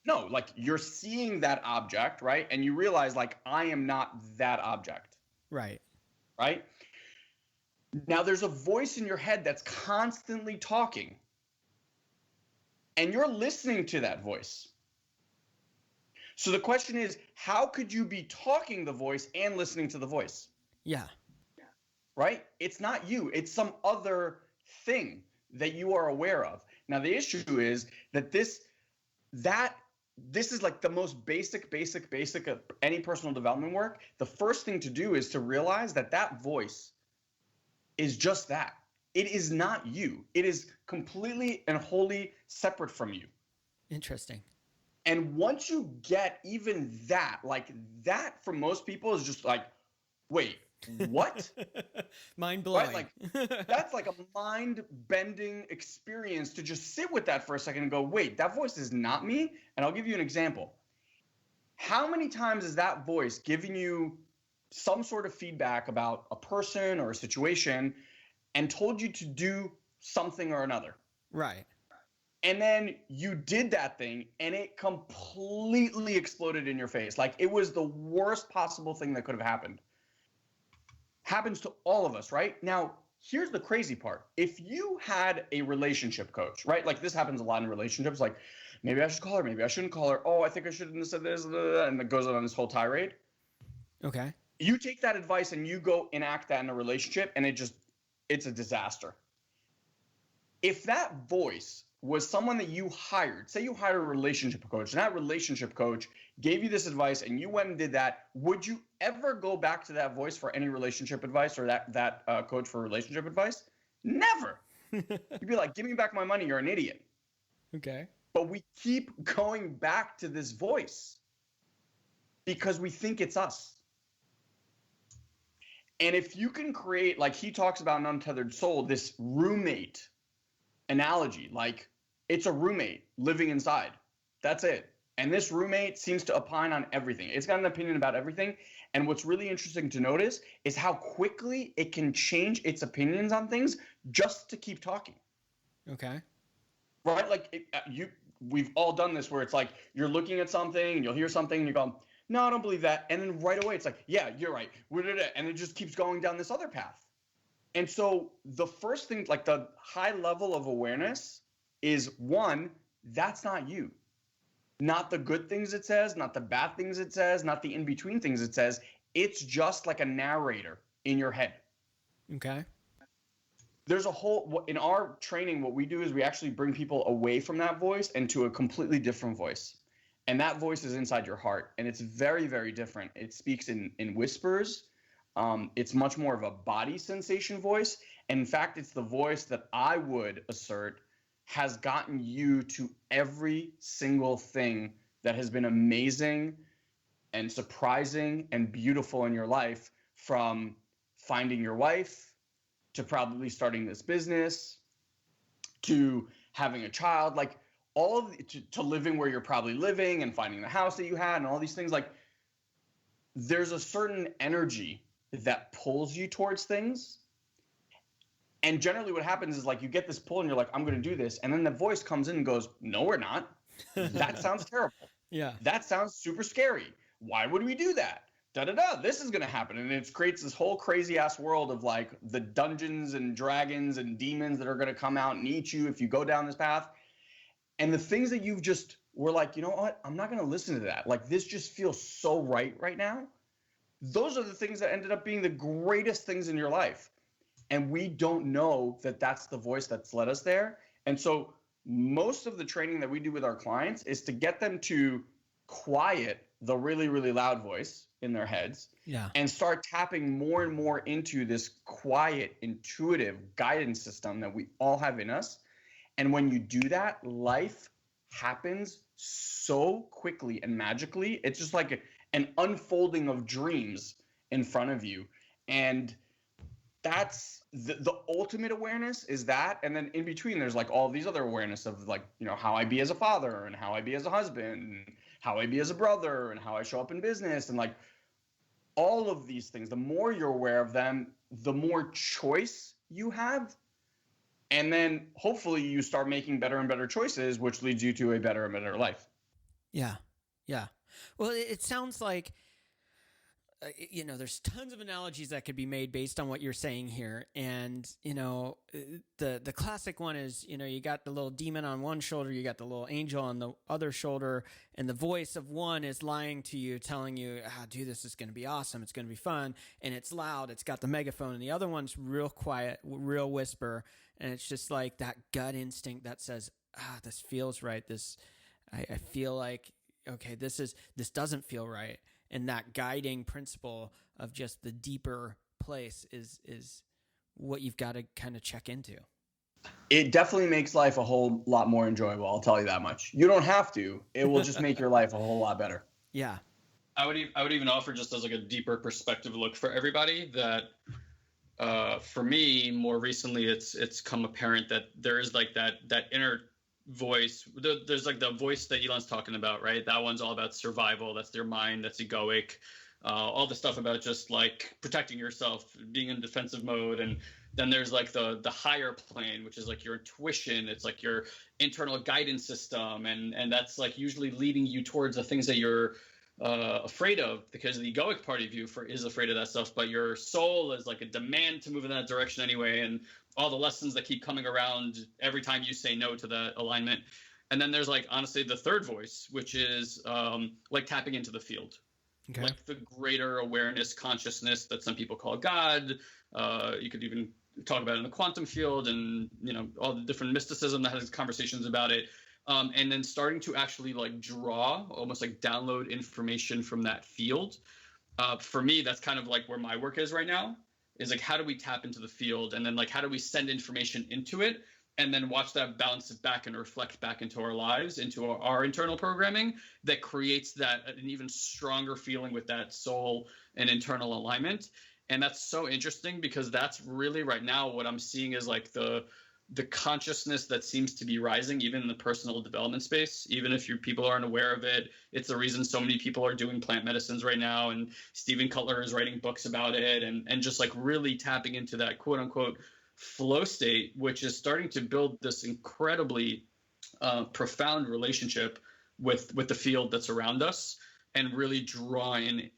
No, like you're seeing that object, right? And you realize I am not that object. Right. Right? Now there's a voice in your head that's constantly talking. And you're listening to that voice. So the question is, how could you be talking the voice and listening to the voice? Yeah. Right? It's not you. It's some other thing that you are aware of. Now the issue is that this is like the most basic of any personal development work. The first thing to do is to realize that voice is just that. It is not you. It is completely and wholly separate from you. Interesting. And once you get even that, for most people is just like, wait, what? Mind blowing. Right? That's like a mind-bending experience to just sit with that for a second and go, wait, that voice is not me? And I'll give you an example. How many times is that voice giving you some sort of feedback about a person or a situation and told you to do something or another? Right. And then you did that thing and it completely exploded in your face. Like it was the worst possible thing that could have happened. Happens to all of us, right? Now, here's the crazy part. If you had a relationship coach, right? Like this happens a lot in relationships. Like maybe I should call her, maybe I shouldn't call her. Oh, I think I shouldn't have said this, and it goes on this whole tirade. Okay. You take that advice and you go enact that in a relationship and it's a disaster. If that voice was someone that you hired, say you hired a relationship coach, and that relationship coach gave you this advice and you went and did that, would you ever go back to that voice for any relationship advice or that coach for relationship advice? Never. You'd be like, give me back my money, you're an idiot. Okay. But we keep going back to this voice because we think it's us. And if you can create, like he talks about in Untethered Soul, this roommate analogy, like it's a roommate living inside. That's it. And this roommate seems to opine on everything. It's got an opinion about everything. And what's really interesting to notice is how quickly it can change its opinions on things just to keep talking. Okay. Right? Like we've all done this where it's like you're looking at something and you'll hear something and you go, no, I don't believe that. And then right away it's like, yeah, you're right. And it just keeps going down this other path. And so the first thing, like the high level of awareness is one, that's not you. Not the good things it says, not the bad things it says, not the in-between things it says. It's just like a narrator in your head. Okay. There's in our training, what we do is we actually bring people away from that voice and to a completely different voice. And that voice is inside your heart. And it's very, very different. It speaks in whispers. It's much more of a body sensation voice. And in fact, it's the voice that I would assert has gotten you to every single thing that has been amazing and surprising and beautiful in your life, from finding your wife to probably starting this business to having a child, like all of to living where you're probably living and finding the house that you had and all these things. Like, there's a certain energy that pulls you towards things. And generally what happens is, like, you get this pull and you're like, I'm going to do this. And then the voice comes in and goes, no, we're not. That sounds terrible. Yeah. That sounds super scary. Why would we do that? This is going to happen. And it creates this whole crazy ass world of, like, the dungeons and dragons and demons that are going to come out and eat you if you go down this path. And the things that you've just were like, you know what? I'm not going to listen to that. Like, this just feels so right now. Those are the things that ended up being the greatest things in your life. And we don't know that that's the voice that's led us there. And so most of the training that we do with our clients is to get them to quiet the really, really loud voice in their heads, and start tapping more and more into this quiet, intuitive guidance system that we all have in us. And when you do that, life happens so quickly and magically. It's just like an unfolding of dreams in front of you. And that's the ultimate awareness, is that. And then in between, there's like all these other awareness of, like, you know, how I be as a father and how I be as a husband and how I be as a brother and how I show up in business. And like all of these things, the more you're aware of them, the more choice you have. And then hopefully you start making better and better choices, which leads you to a better and better life. Yeah. Yeah. Well, it sounds like, you know, there's tons of analogies that could be made based on what you're saying here. And, you know, the classic one is, you know, you got the little demon on one shoulder, you got the little angel on the other shoulder, and the voice of one is lying to you, telling you, do this, is going to be awesome, it's going to be fun, and it's loud, it's got the megaphone, and the other one's real quiet, real whisper, and it's just like that gut instinct that says, this feels right, I feel like, okay, this doesn't feel right. And that guiding principle of just the deeper place is what you've got to kind of check into. It definitely makes life a whole lot more enjoyable. I'll tell you that much. You don't have to. It will just make your life a whole lot better. Yeah. I would even offer, just as like a deeper perspective look for everybody, that for me, more recently, it's come apparent that there is like that inner voice. There's like the voice that Ilan's talking about, right? That one's all about survival. That's their mind. That's egoic. All the stuff about just like protecting yourself, being in defensive mode. And then there's like the higher plane, which is like your intuition. It's like your internal guidance system. And that's like usually leading you towards the things that you're afraid of, because the egoic part of you is afraid of that stuff, but your soul is like a demand to move in that direction anyway, and all the lessons that keep coming around every time you say no to that alignment. And then there's like, honestly, the third voice, which is like tapping into the field. Okay. Like the greater awareness, consciousness that some people call God. You could even talk about it in the quantum field, and, you know, all the different mysticism that has conversations about it. And then starting to actually like draw, almost like download information from that field. For me, that's kind of like where my work is right now, is like, how do we tap into the field? And then like, how do we send information into it and then watch that bounce back and reflect back into our lives, into our internal programming that creates that an even stronger feeling with that soul and internal alignment. And that's so interesting, because that's really right now what I'm seeing is like the consciousness that seems to be rising, even in the personal development space. Even if people aren't aware of it, it's the reason so many people are doing plant medicines right now. And Stephen Cutler is writing books about it, and just like really tapping into that quote unquote flow state, which is starting to build this incredibly profound relationship with the field that's around us, and really drawing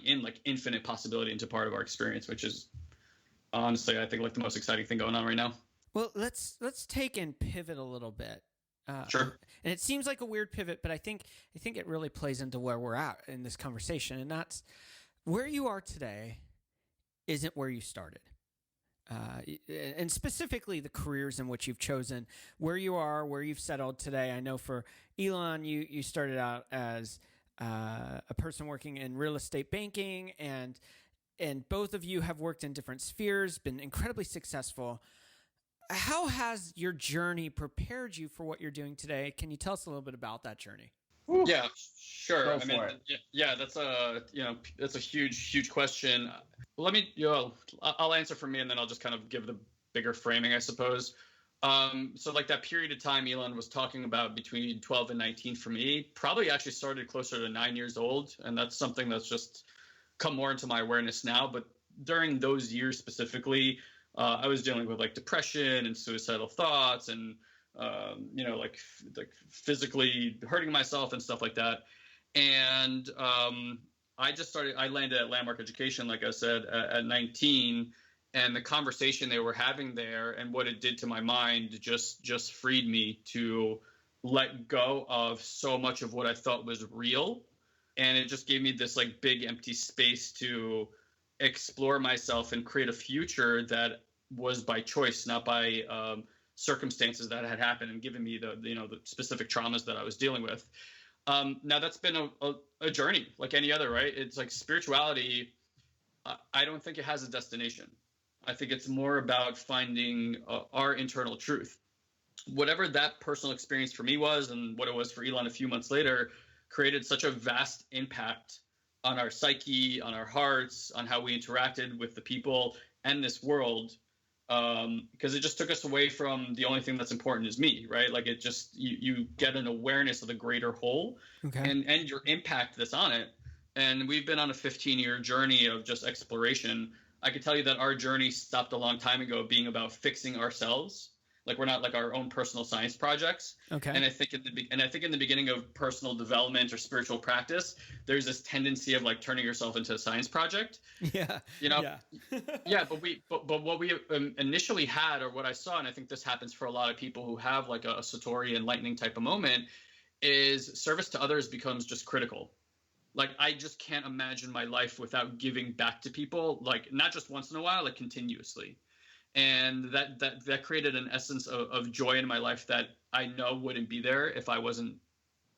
in like infinite possibility into part of our experience, which is honestly, I think, like the most exciting thing going on right now. Well, let's take and pivot a little bit. Sure. And it seems like a weird pivot, but I think it really plays into where we're at in this conversation, and that's where you are today isn't where you started. and specifically the careers in which you've chosen, where you are, where you've settled today. I know for Ilan, you started out as a person working in real estate banking, and both of you have worked in different spheres, been incredibly successful. How has your journey prepared you for what you're doing today? Can you tell us a little bit about that journey? Yeah, sure. Go for it. Yeah, that's a huge question. Let me, I'll answer for me, and then I'll just kind of give the bigger framing, I suppose. So like that period of time Elon was talking about between 12 and 19 for me, probably actually started closer to 9 years old, and that's something that's just come more into my awareness now. But during those years specifically, I was dealing with like depression and suicidal thoughts, and like physically hurting myself and stuff like that. And I landed at Landmark Education, like I said, at 19, and the conversation they were having there and what it did to my mind just freed me to let go of so much of what I thought was real. And it just gave me this like big empty space to explore myself and create a future that was by choice, not by circumstances that had happened and given me the specific traumas that I was dealing with. Now that's been a journey like any other, right? It's like spirituality. I don't think it has a destination. I think it's more about finding our internal truth. Whatever that personal experience for me was, and what it was for Elon a few months later, created such a vast impact on our psyche, on our hearts, on how we interacted with the people and this world, because it just took us away from the only thing that's important is me, right? Like it just, you get an awareness of the greater whole, okay, and your impact that's on it. And we've been on a 15-year journey of just exploration. I could tell you that our journey stopped a long time ago being about fixing ourselves. Like we're not like our own personal science projects. Okay. And I think in the beginning of personal development or spiritual practice, there's this tendency of like turning yourself into a science project. Yeah. Yeah. Yeah. But what we initially had, or what I saw, and I think this happens for a lot of people who have like a Satori enlightening type of moment, is service to others becomes just critical. Like I just can't imagine my life without giving back to people, like not just once in a while, like continuously. And that created an essence of joy in my life that I know wouldn't be there if I wasn't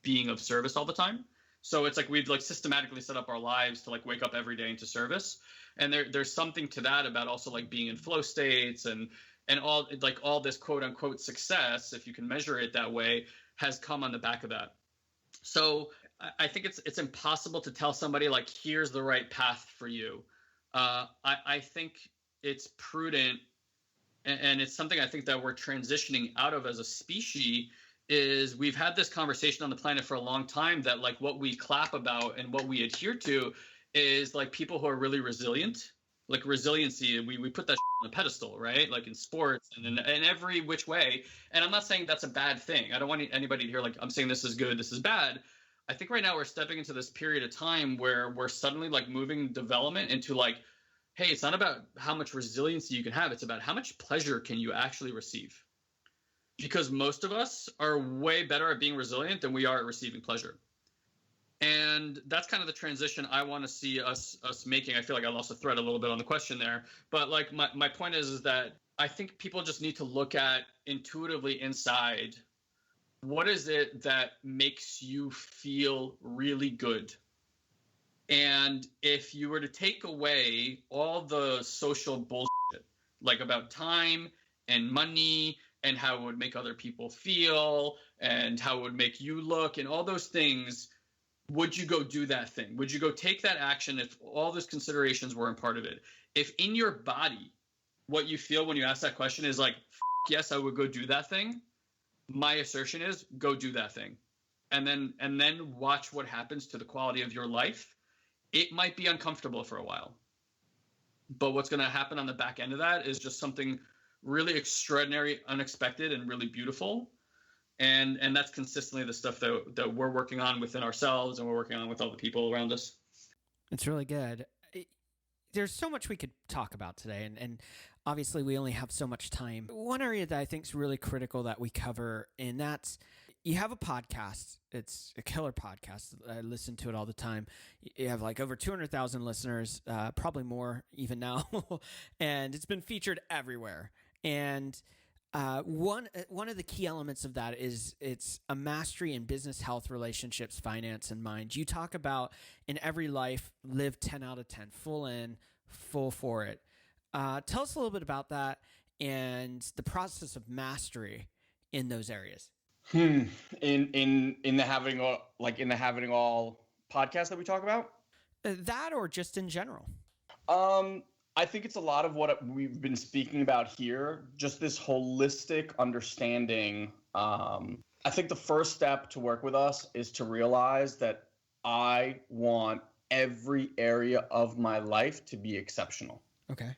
being of service all the time. So it's like we've like systematically set up our lives to like wake up every day into service. And there's something to that about also like being in flow states and all this quote unquote success, if you can measure it that way, has come on the back of that. So I think it's impossible to tell somebody like, here's the right path for you. I think it's prudent, and it's something I think that we're transitioning out of as a species, is we've had this conversation on the planet for a long time that like what we clap about and what we adhere to is like people who are really resilient, like resiliency. We put that on a pedestal, right? Like in sports and in every which way. And I'm not saying that's a bad thing. I don't want anybody to hear like I'm saying this is good, this is bad. I think right now we're stepping into this period of time where we're suddenly like moving development into like, hey, it's not about how much resiliency you can have. It's about how much pleasure can you actually receive. Because most of us are way better at being resilient than we are at receiving pleasure. And that's kind of the transition I want to see us making. I feel like I lost a thread a little bit on the question there. But like my point is that I think people just need to look at intuitively inside, what is it that makes you feel really good? And if you were to take away all the social bullshit, like about time and money and how it would make other people feel and how it would make you look and all those things, would you go do that thing? Would you go take that action if all those considerations weren't part of it? If in your body, what you feel when you ask that question is like, yes, I would go do that thing, my assertion is go do that thing. And then watch what happens to the quality of your life. It might be uncomfortable for a while, but what's going to happen on the back end of that is just something really extraordinary, unexpected, and really beautiful. And that's consistently the stuff that we're working on within ourselves, and we're working on with all the people around us. It's really good. There's so much we could talk about today, and obviously we only have so much time. One area that I think is really critical that we cover, and that's you have a podcast. It's a killer podcast. I listen to it all the time. You have like over 200,000 listeners, probably more even now. And it's been featured everywhere. And one of the key elements of that is it's a mastery in business, health, relationships, finance, and mind. You talk about in every life, live 10 out of 10, full in, full for it. Tell us a little bit about that and the process of mastery in those areas. In the having all podcast that we talk about? That or just in general? I think it's a lot of what we've been speaking about here, just this holistic understanding. I think the first step to work with us is to realize that I want every area of my life to be exceptional. Okay.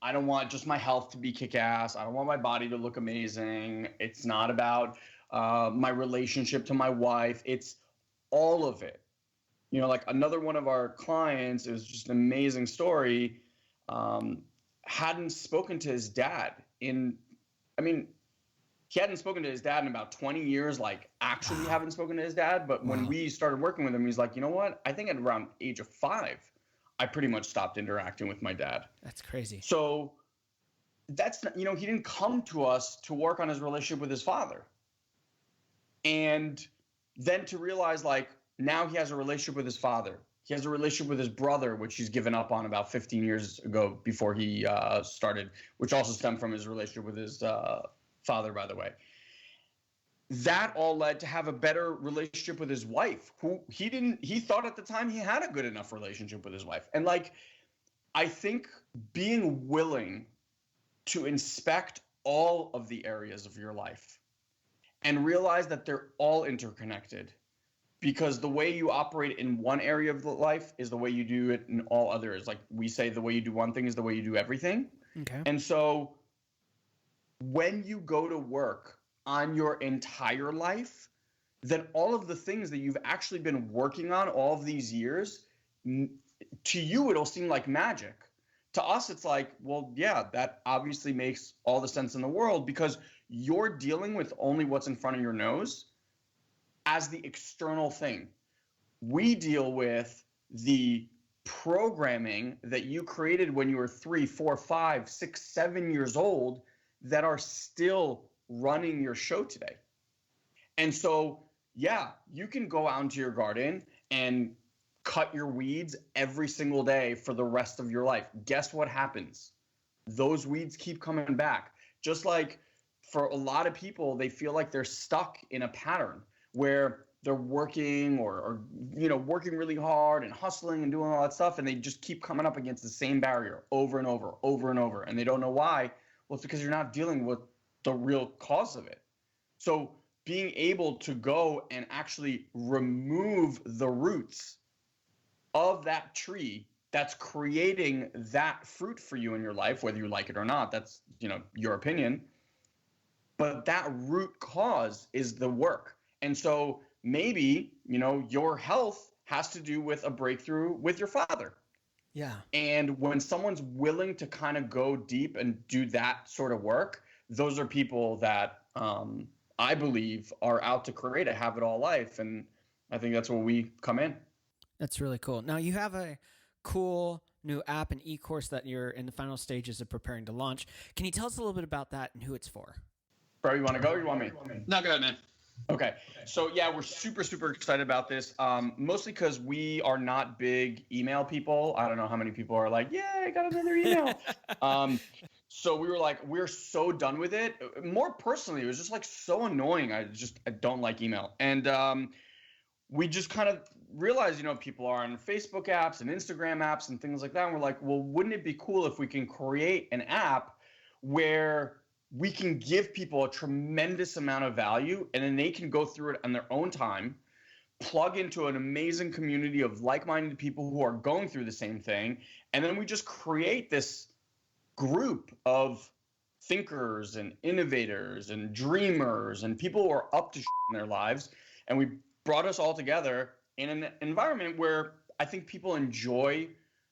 I don't want just my health to be kick-ass. I don't want my body to look amazing. It's not about my relationship to my wife. It's all of it. You know, like another one of our clients, it was just an amazing story, hadn't spoken to his dad he hadn't spoken to his dad in about 20 years, like actually haven't spoken to his dad. But when we started working with him, he's like, you know what? I think at around age of 5, I pretty much stopped interacting with my dad. That's crazy. So that's not, he didn't come to us to work on his relationship with his father. And then to realize like now he has a relationship with his father. He has a relationship with his brother, which he's given up on about 15 years ago before he started, which also stemmed from his relationship with his father, by the way. That all led to have a better relationship with his wife, who he thought at the time he had a good enough relationship with his wife. And like, I think being willing to inspect all of the areas of your life and realize that they're all interconnected, because the way you operate in one area of the life is the way you do it in all others. Like we say, the way you do one thing is the way you do everything. Okay. And so when you go to work on your entire life, then all of the things that you've actually been working on all of these years, to you, it'll seem like magic. To us, it's like, well, yeah, that obviously makes all the sense in the world, because you're dealing with only what's in front of your nose as the external thing. We deal with the programming that you created when you were 3, 4, 5, 6, 7 years old that are still running your show today. And so, yeah, you can go out into your garden and cut your weeds every single day for the rest of your life. Guess what happens? Those weeds keep coming back. Just like for a lot of people, they feel like they're stuck in a pattern where they're working or working really hard and hustling and doing all that stuff, and they just keep coming up against the same barrier over and over, and they don't know why. Well, it's because you're not dealing with the real cause of it. So being able to go and actually remove the roots of that tree that's creating that fruit for you in your life, whether you like it or not, that's your opinion. But that root cause is the work. And so maybe, your health has to do with a breakthrough with your father. Yeah. And when someone's willing to kind of go deep and do that sort of work, those are people that I believe are out to create a have it all life. And I think that's where we come in. That's really cool. Now you have a cool new app and e-course that you're in the final stages of preparing to launch. Can you tell us a little bit about that and who it's for? Bro, you want to go or you want me? No, go ahead, man. Okay. So yeah, we're super, super excited about this. Mostly because we are not big email people. I don't know how many people are like, yeah, I got another email. So we were like, we're so done with it. More personally, it was just like so annoying. I don't like email. And we just kind of realized, people are on Facebook apps and Instagram apps and things like that. And we're like, well, wouldn't it be cool if we can create an app where we can give people a tremendous amount of value, and then they can go through it on their own time, plug into an amazing community of like-minded people who are going through the same thing, and then we just create this group of thinkers and innovators and dreamers and people who are up to in their lives, and we brought us all together in an environment where I think people enjoy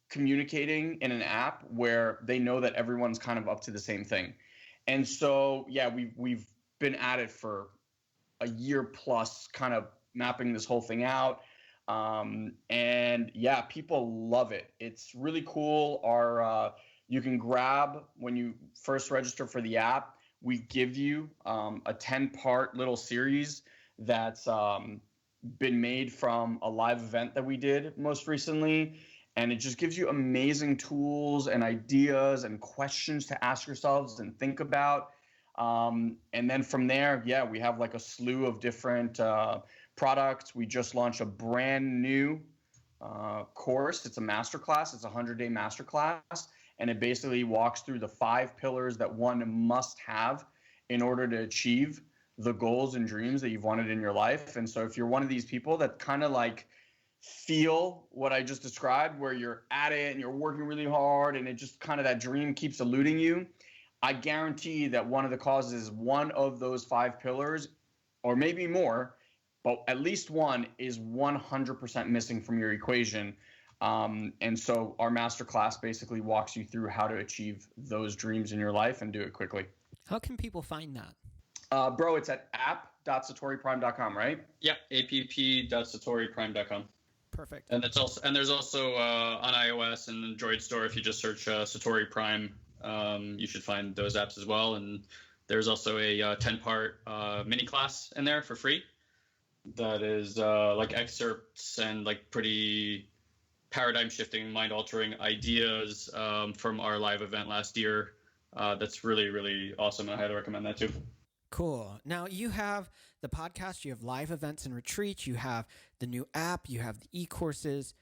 communicating in an app where they know that everyone's kind of up to the same thing. And so, yeah, we've been at it for a year plus kind of mapping this whole thing out. And yeah, people love it. It's really cool. You can grab, when you first register for the app, we give you a 10-part little series that's been made from a live event that we did most recently. And it just gives you amazing tools and ideas and questions to ask yourselves and think about. And then from there, yeah, we have like a slew of different products. We just launched a brand new course. It's a masterclass. It's a 100-day masterclass. And it basically walks through the 5 pillars that one must have in order to achieve the goals and dreams that you've wanted in your life. And so if you're one of these people that kind of like feel what I just described, where you're at it and you're working really hard and it just kind of that dream keeps eluding you, I guarantee that one of the causes is one of those 5 pillars, or maybe more, but at least one is 100% missing from your equation. And so our masterclass basically walks you through how to achieve those dreams in your life and do it quickly. How can people find that? Bro, it's at app.satoriprime.com, right? Yep, app.satoriprime.com. Perfect. And there's also on iOS and Android store, if you just search Satori Prime, you should find those apps as well. And there's also a 10-part mini class in there for free that is like excerpts and like pretty paradigm shifting, mind altering ideas from our live event last year. That's really, really awesome. I highly recommend that too. Cool. Now you have the podcast, you have live events and retreats, you have the new app, you have the e-courses.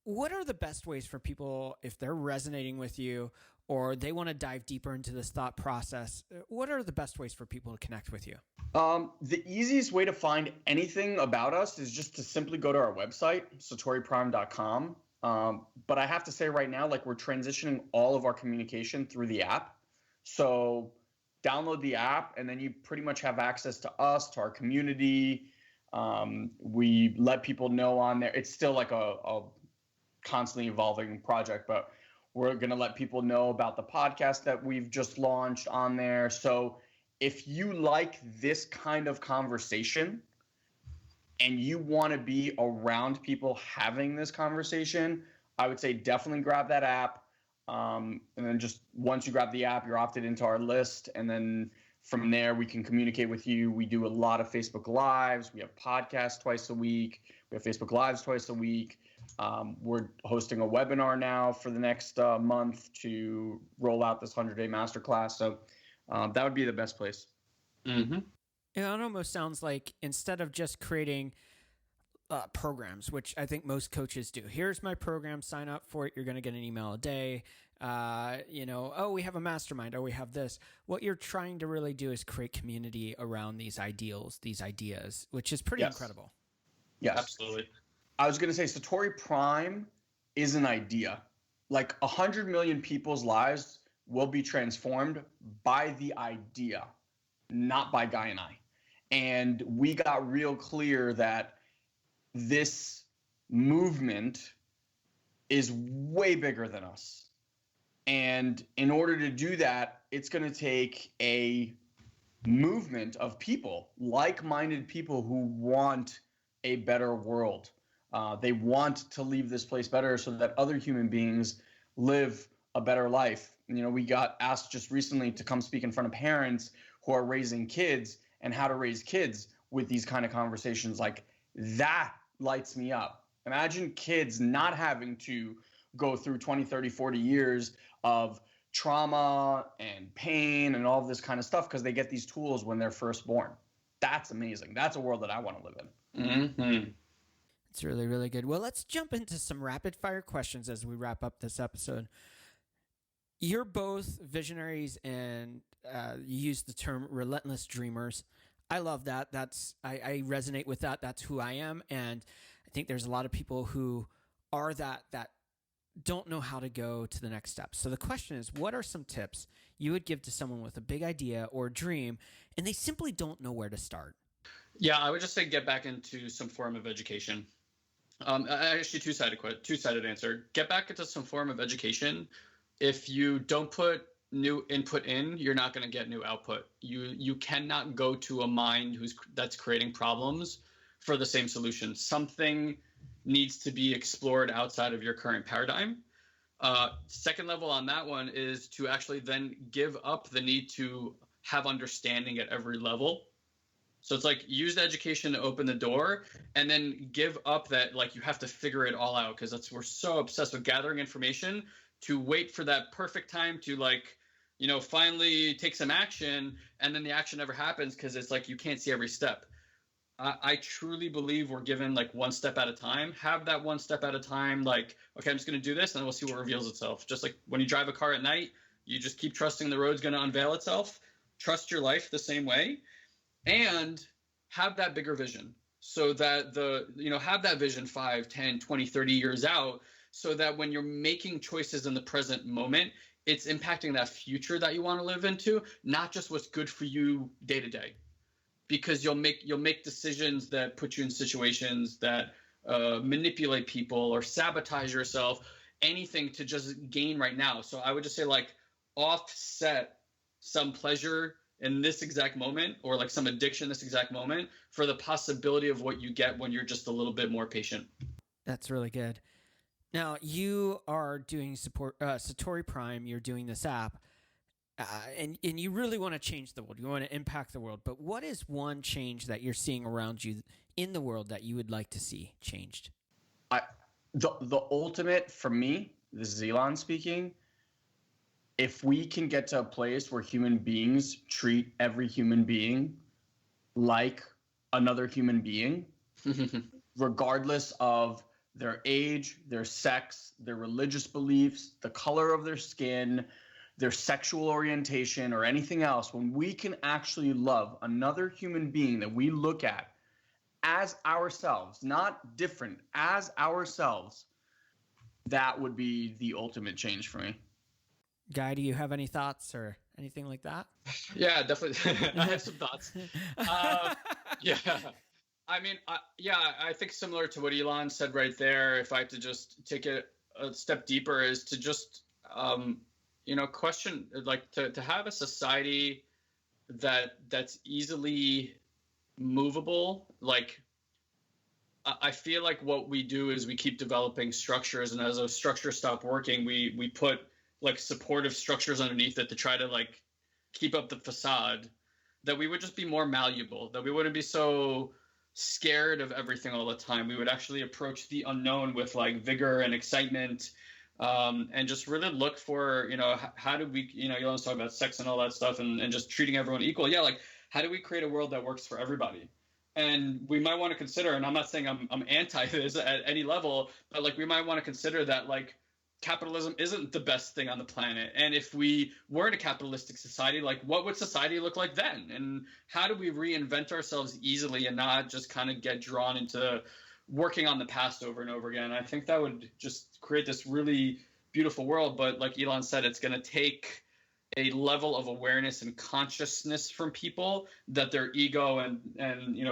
What are the best ways for people, if they're resonating with you or they want to dive deeper into this thought process, what are the best ways for people to connect with you? The easiest way to find anything about us is just to simply go to our website, satoriprime.com. But I have to say right now, like, we're transitioning all of our communication through the app. So download the app and then you pretty much have access to us, to our community. We let people know on there. It's still like a constantly evolving project, but we're going to let people know about the podcast that we've just launched on there. So if you like this kind of conversation and you want to be around people having this conversation, I would say definitely grab that app. And then just once you grab the app, you're opted into our list. And then from there, we can communicate with you. We do a lot of Facebook Lives. We have podcasts twice a week. We have Facebook Lives twice a week. We're hosting a webinar now for the next month to roll out this 100-day masterclass. So that would be the best place. Mm-hmm. It almost sounds like instead of just creating programs, which I think most coaches do. Here's my program, sign up for it. You're going to get an email a day. Oh, we have a mastermind. Oh, we have this. What you're trying to really do is create community around these ideals, these ideas, which is pretty incredible. Yes, absolutely. I was going to say Satori Prime is an idea. Like 100 million people's lives will be transformed by the idea, not by Guy and I. And we got real clear that this movement is way bigger than us. And in order to do that, it's going to take a movement of people, like-minded people who want a better world. They want to leave this place better so that other human beings live a better life. You know, we got asked just recently to come speak in front of parents who are raising kids and how to raise kids with these kind of conversations. Like, that lights me up. Imagine kids not having to go through 20, 30, 40 years of trauma and pain and all of this kind of stuff because they get these tools when they're first born. That's amazing. That's a world that I want to live in. Mm-hmm. It's really, really good. Well, let's jump into some rapid fire questions as we wrap up this episode. You're both visionaries and you use the term relentless dreamers. I love that. I resonate with that. That's who I am. And I think there's a lot of people who are that don't know how to go to the next step. So the question is, what are some tips you would give to someone with a big idea or dream and they simply don't know where to start? Yeah, I would just say get back into some form of education. Actually, two-sided answer. Get back into some form of education. If you don't put new input in, you're not going to get new output. You cannot go to a mind that's creating problems for the same solution. Something needs to be explored outside of your current paradigm. Second level on that one is to actually then give up the need to have understanding at every level. So it's like use the education to open the door, and then give up that like you have to figure it all out, because we're so obsessed with gathering information to wait for that perfect time to like, you know, finally take some action, and then the action never happens because it's like you can't see every step. I truly believe we're given like one step at a time. Have that one step at a time. Like, okay, I'm just going to do this, and then we'll see what reveals itself. Just like when you drive a car at night, you just keep trusting the road's going to unveil itself. Trust your life the same way, and have that bigger vision, so that have that vision 5, 10, 20, 30 years out, so that when you're making choices in the present moment, it's impacting that future that you want to live into, not just what's good for you day to day. Because you'll make decisions that put you in situations that manipulate people or sabotage yourself, anything to just gain right now. So I would just say like offset some pleasure in this exact moment, or like some addiction in this exact moment, for the possibility of what you get when you're just a little bit more patient. That's really good. Now you are doing Satori Prime. You're doing this app. And you really want to change the world. You want to impact the world. But what is one change that you're seeing around you in the world that you would like to see changed? The ultimate for me, this is Ilan speaking, if we can get to a place where human beings treat every human being like another human being, regardless of their age, their sex, their religious beliefs, the color of their skin, their sexual orientation, or anything else, when we can actually love another human being that we look at as ourselves, not different, as ourselves, that would be the ultimate change for me. Guy, do you have any thoughts or anything like that? Yeah, definitely. I have some thoughts. Yeah. I mean, I think similar to what Ilan said right there, if I had to just take it a step deeper, is to just, question, like to have a society that's easily movable. Like, I feel like what we do is we keep developing structures, and as those structures stop working, we put like supportive structures underneath it to try to like keep up the facade, that we would just be more malleable, that we wouldn't be so scared of everything all the time. We would actually approach the unknown with like vigor and excitement, and just really look for, how do we, you always talk about sex and all that stuff, and just treating everyone equal. Yeah, like how do we create a world that works for everybody? And we might want to consider, and I'm not saying I'm anti this at any level, but like we might want to consider that like capitalism isn't the best thing on the planet. And if we were in a capitalistic society, like what would society look like then? And how do we reinvent ourselves easily and not just kind of get drawn into working on the past over and over again? I think that would just create this really beautiful world. But like Ilan said, it's going to take a level of awareness and consciousness from people that their ego and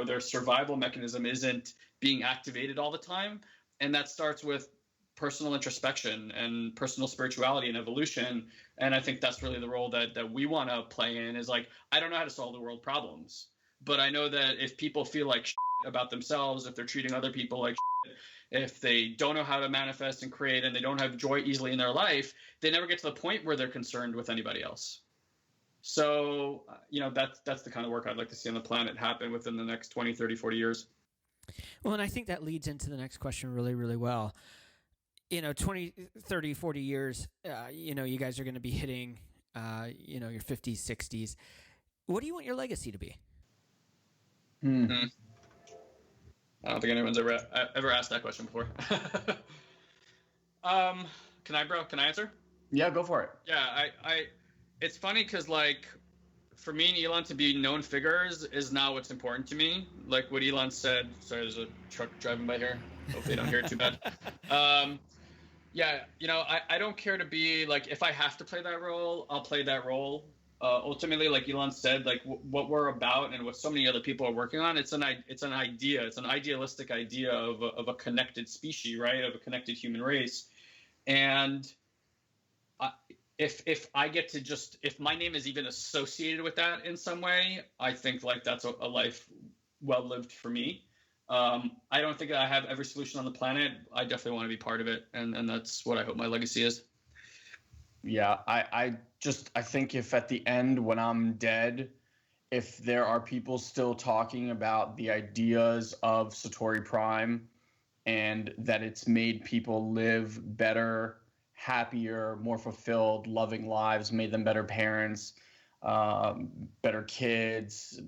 their survival mechanism isn't being activated all the time. And that starts with personal introspection and personal spirituality and evolution. And I think that's really the role that we want to play in, is like, I don't know how to solve the world problems, but I know that if people feel like shit about themselves, if they're treating other people like shit, if they don't know how to manifest and create, and they don't have joy easily in their life, they never get to the point where they're concerned with anybody else. So, that's the kind of work I'd like to see on the planet happen within the next 20, 30, 40 years. Well, and I think that leads into the next question really, really well. 20, 30, 40 years, you guys are going to be hitting, your 50s, 60s. What do you want your legacy to be? Mm-hmm. I don't think anyone's ever asked that question before. Can I answer? Yeah, go for it. Yeah, it's funny because like for me and Ilan to be known figures is not what's important to me. Like what Ilan said, sorry, there's a truck driving by here. Hopefully you don't hear it too bad. I don't care to be like, if I have to play that role, I'll play that role. Ultimately, like Ilan said, like what we're about and what so many other people are working on, it's an idea. It's an idealistic idea of a connected species, right? Of a connected human race. And if I get to just, if my name is even associated with that in some way, I think like that's a life well lived for me. I don't think I have every solution on the planet. I definitely want to be part of it, and that's what I hope my legacy is. Yeah, I think if at the end when I'm dead, if there are people still talking about the ideas of Satori Prime and that it's made people live better, happier, more fulfilled, loving lives, made them better parents, better kids,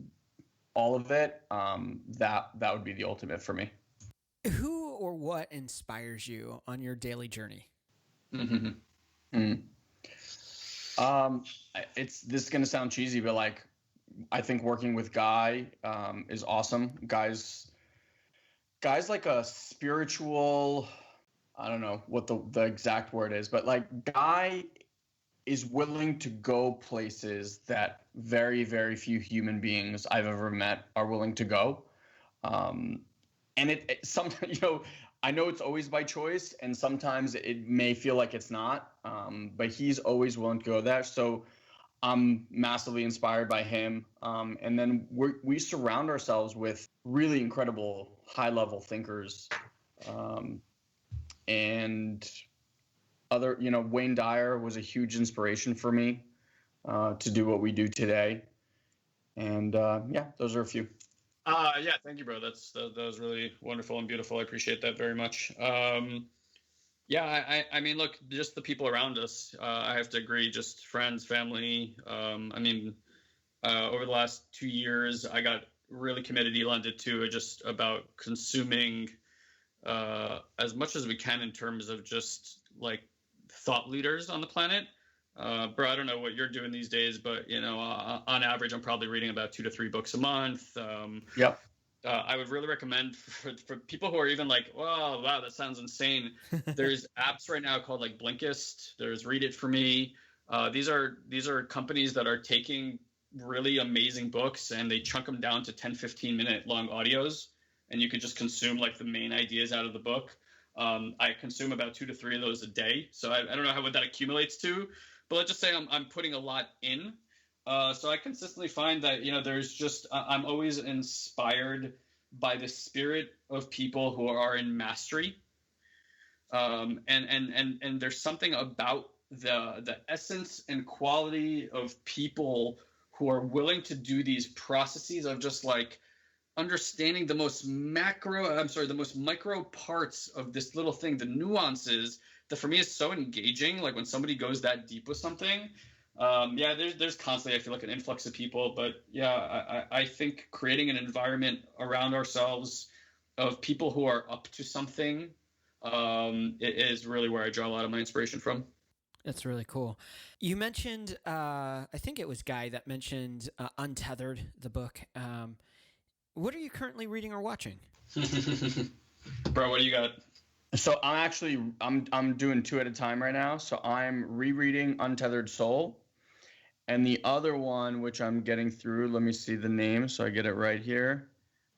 all of it, that would be the ultimate for me. Who or what inspires you on your daily journey? Mm-hmm. This is gonna sound cheesy, but like, I think working with Guy is awesome. Guy's like a spiritual, I don't know what the exact word is, but like Guy is willing to go places that very, very few human beings I've ever met are willing to go. And it sometimes, I know it's always by choice, and sometimes it may feel like it's not, but he's always willing to go there. So I'm massively inspired by him. And then we surround ourselves with really incredible high-level thinkers. And other, Wayne Dyer was a huge inspiration for me to do what we do today. And yeah, those are a few. Yeah, thank you, bro. That was really wonderful and beautiful. I appreciate that very much. Yeah, I mean, look, just the people around us. I have to agree. Just friends, family. I mean, over the last 2 years, I got really committed. Ilan did too. Just about consuming as much as we can in terms of just like thought leaders on the planet. Bro, I don't know what you're doing these days, but on average, I'm probably reading about 2 to 3 books a month. Yep. I would really recommend for people who are even like, oh, wow, that sounds insane. There's apps right now called like Blinkist. There's Read It For Me. These are companies that are taking really amazing books and they chunk them down to 10, 15 minute long audios. And you can just consume like the main ideas out of the book. I consume about 2 to 3 of those a day. So I don't know what that accumulates to, but let's just say I'm putting a lot in. So I consistently find that, there's just, I'm always inspired by the spirit of people who are in mastery. And there's something about the essence and quality of people who are willing to do these processes of just like understanding the most micro parts of this little thing, the nuances that for me is so engaging. Like when somebody goes that deep with something, there's constantly, I feel like, an influx of people, but yeah, I think creating an environment around ourselves of people who are up to something is really where I draw a lot of my inspiration from. That's really cool. You mentioned, I think it was Guy that mentioned Untethered, the book. What are you currently reading or watching? Bro, what do you got? So I'm doing 2 at a time right now. So I'm rereading Untethered Soul. And the other one, which I'm getting through, let me see the name so I get it right here.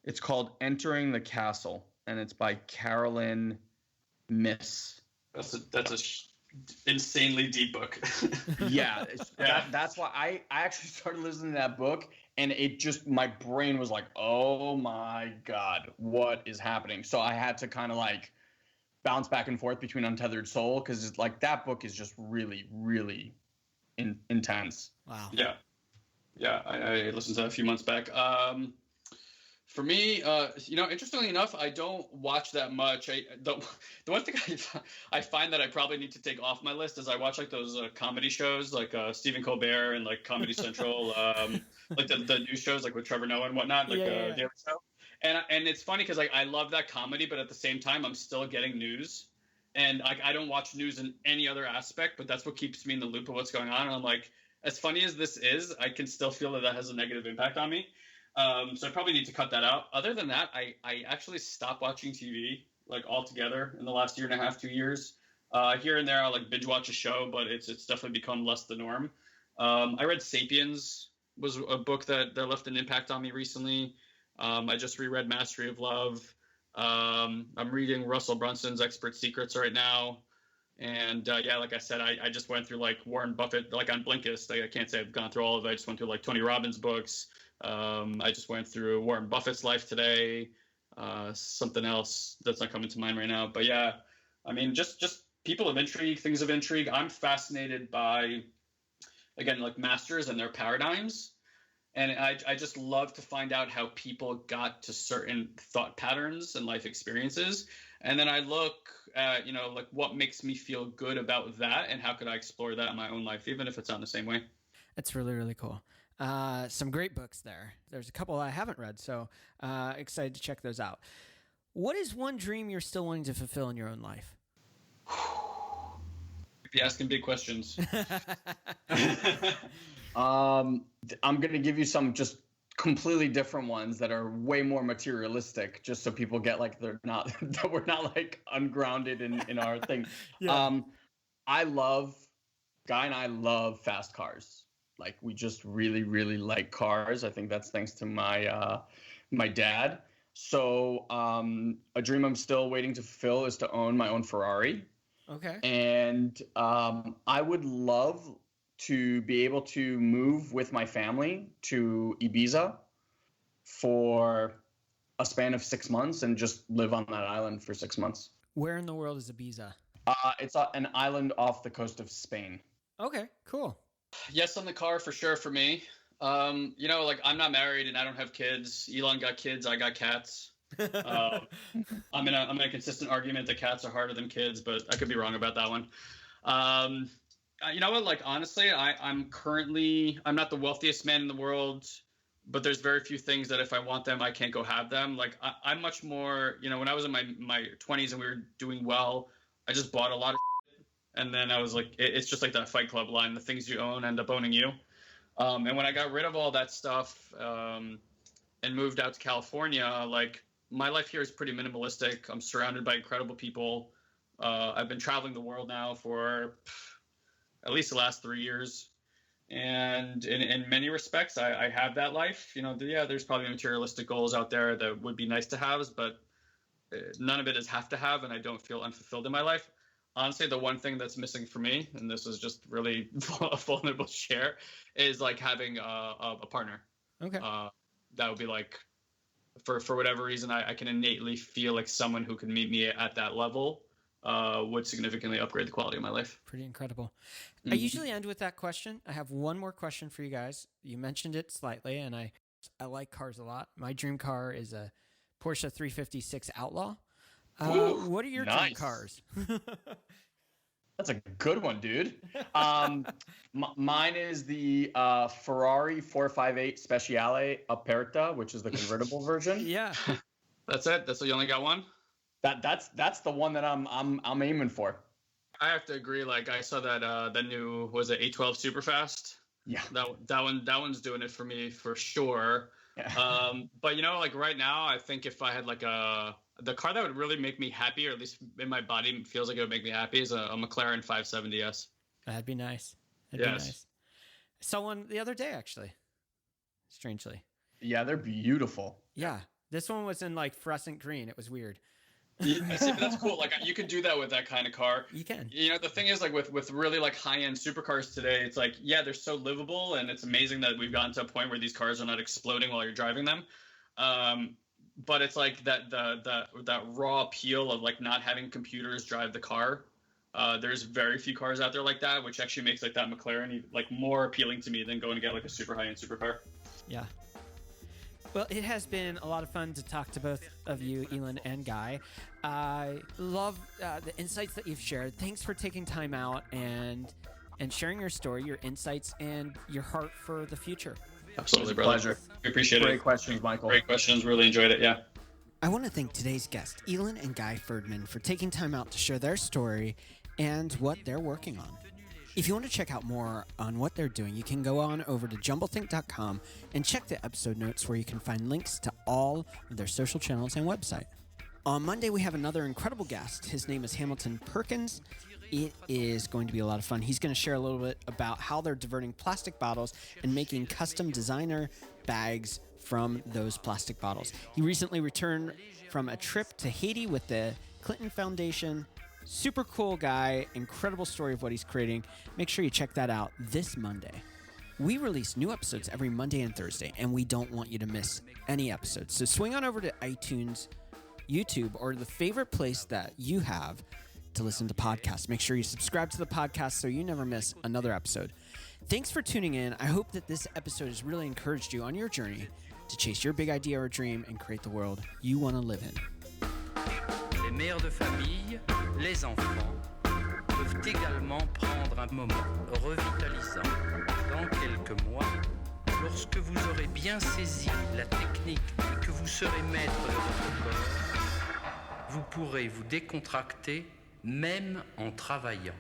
It's called Entering the Castle, and it's by Carolyn Miss. That's a insanely deep book. Yeah, that's why I actually started listening to that book, and it just, my brain was like, oh my God, what is happening? So I had to kind of like bounce back and forth between Untethered Soul, because it's like that book is just really, really intense. Wow. Yeah. I listened to that a few months back. For me, interestingly enough, I don't watch that much. The one thing I find that I probably need to take off my list is I watch like those comedy shows like Stephen Colbert and like Comedy Central, like the news shows like with Trevor Noah and whatnot, like Daily Show. And it's funny because I love that comedy, but at the same time, I'm still getting news. And I don't watch news in any other aspect, but that's what keeps me in the loop of what's going on. And I'm like, as funny as this is, I can still feel that has a negative impact on me. So I probably need to cut that out. Other than that, I actually stopped watching TV like altogether in the last 1.5 years, 2 years. Here and there, I'll like binge watch a show, but it's definitely become less the norm. I read Sapiens, was a book that left an impact on me recently. I just reread Mastery of Love. I'm reading Russell Brunson's Expert Secrets right now. And yeah, like I said, I just went through like Warren Buffett, like on Blinkist. Like, I can't say I've gone through all of it. I just went through like Tony Robbins books. I just went through Warren Buffett's life today. Something else that's not coming to mind right now. But yeah, I mean, just people of intrigue, things of intrigue. I'm fascinated by, again, like masters and their paradigms. And I just love to find out how people got to certain thought patterns and life experiences. And then I look at, like what makes me feel good about that and how could I explore that in my own life, even if it's not in the same way. That's really, really cool. Some great books there. There's a couple I haven't read, so excited to check those out. What is one dream you're still wanting to fulfill in your own life? You're asking big questions. I'm going to give you some just completely different ones that are way more materialistic, just so people get like they're not that we're not like ungrounded in our thing. Yeah. Guy and I love fast cars. Like, we just really, really like cars. I think that's thanks to my my dad. So a dream I'm still waiting to fulfill is to own my own Ferrari. Okay. And I would love to be able to move with my family to Ibiza for a span of 6 months and just live on that island for 6 months. Where in the world is Ibiza? It's an island off the coast of Spain. Okay, cool. Yes, on the car for sure for me. Like, I'm not married and I don't have kids. Elon got kids, I got cats. I'm in a consistent argument that cats are harder than kids, but I could be wrong about that one. You know what? Like, honestly, I'm not the wealthiest man in the world, but there's very few things that if I want them, I can't go have them. Like, I'm much more, when I was in my 20s and we were doing well, I just bought a lot of shit. And then I was like, it's just like that Fight Club line, the things you own end up owning you. And when I got rid of all that stuff and moved out to California, like, my life here is pretty minimalistic. I'm surrounded by incredible people. I've been traveling the world now for at least the last 3 years. And in many respects, I have that life. There's probably materialistic goals out there that would be nice to have, but none of it is have to have, and I don't feel unfulfilled in my life. Honestly, the one thing that's missing for me, and this is just really a vulnerable share, is like having a partner. Okay. That would be like, for whatever reason, I can innately feel like someone who can meet me at that level would significantly upgrade the quality of my life. Pretty incredible. I usually end with that question. I have one more question for you guys. You mentioned it slightly, and I like cars a lot. My dream car is a Porsche 356 Outlaw. What are your dream cars? That's a good one, dude. Mine is the Ferrari 458 Speciale Aperta, which is the convertible version. Yeah. That's it? You only got one? That's the one that I'm aiming for. I have to agree. Like, I saw that the new, was it 812 Superfast? Yeah. That one's doing it for me for sure. Yeah. But like right now, I think if I had like the car that would really make me happy, or at least in my body feels like it would make me happy, is a McLaren 570S. That'd be nice. That'd be nice. I saw one the other day, actually. Strangely. Yeah, they're beautiful. Yeah. This one was in like fluorescent green. It was weird. Yeah, see, that's cool. Like, you could do that with that kind of car. You can. The thing is, like, with really like high-end supercars today, it's like, yeah, they're so livable, and it's amazing that we've gotten to a point where these cars are not exploding while you're driving them. But it's like that raw appeal of like not having computers drive the car. There's very few cars out there like that, which actually makes like that McLaren like more appealing to me than going to get like a super high-end supercar. Yeah. Well, it has been a lot of fun to talk to both of you, Ilan and Guy. I love the insights that you've shared. Thanks for taking time out and sharing your story, your insights, and your heart for the future. Absolutely, brother. Pleasure. We appreciate it. Great questions, Michael. Great questions. Really enjoyed it. Yeah. I want to thank today's guests, Ilan and Guy Ferdman, for taking time out to share their story and what they're working on. If you want to check out more on what they're doing, you can go on over to jumblethink.com and check the episode notes where you can find links to all of their social channels and website. On Monday, we have another incredible guest. His name is Hamilton Perkins. It is going to be a lot of fun. He's going to share a little bit about how they're diverting plastic bottles and making custom designer bags from those plastic bottles. He recently returned from a trip to Haiti with the Clinton Foundation, Super cool guy, incredible story of what he's creating. Make sure you check that out this Monday. We release new episodes every Monday and Thursday, and we don't want you to miss any episodes. So swing on over to iTunes, YouTube, or the favorite place that you have to listen to podcasts. Make sure you subscribe to the podcast so you never miss another episode. Thanks for tuning in. I hope that this episode has really encouraged you on your journey to chase your big idea or dream and create the world you want to live in. Les mères de famille, les enfants, peuvent également prendre un moment revitalisant dans quelques mois, lorsque vous aurez bien saisi la technique et que vous serez maître de votre corps. Vous pourrez vous décontracter même en travaillant.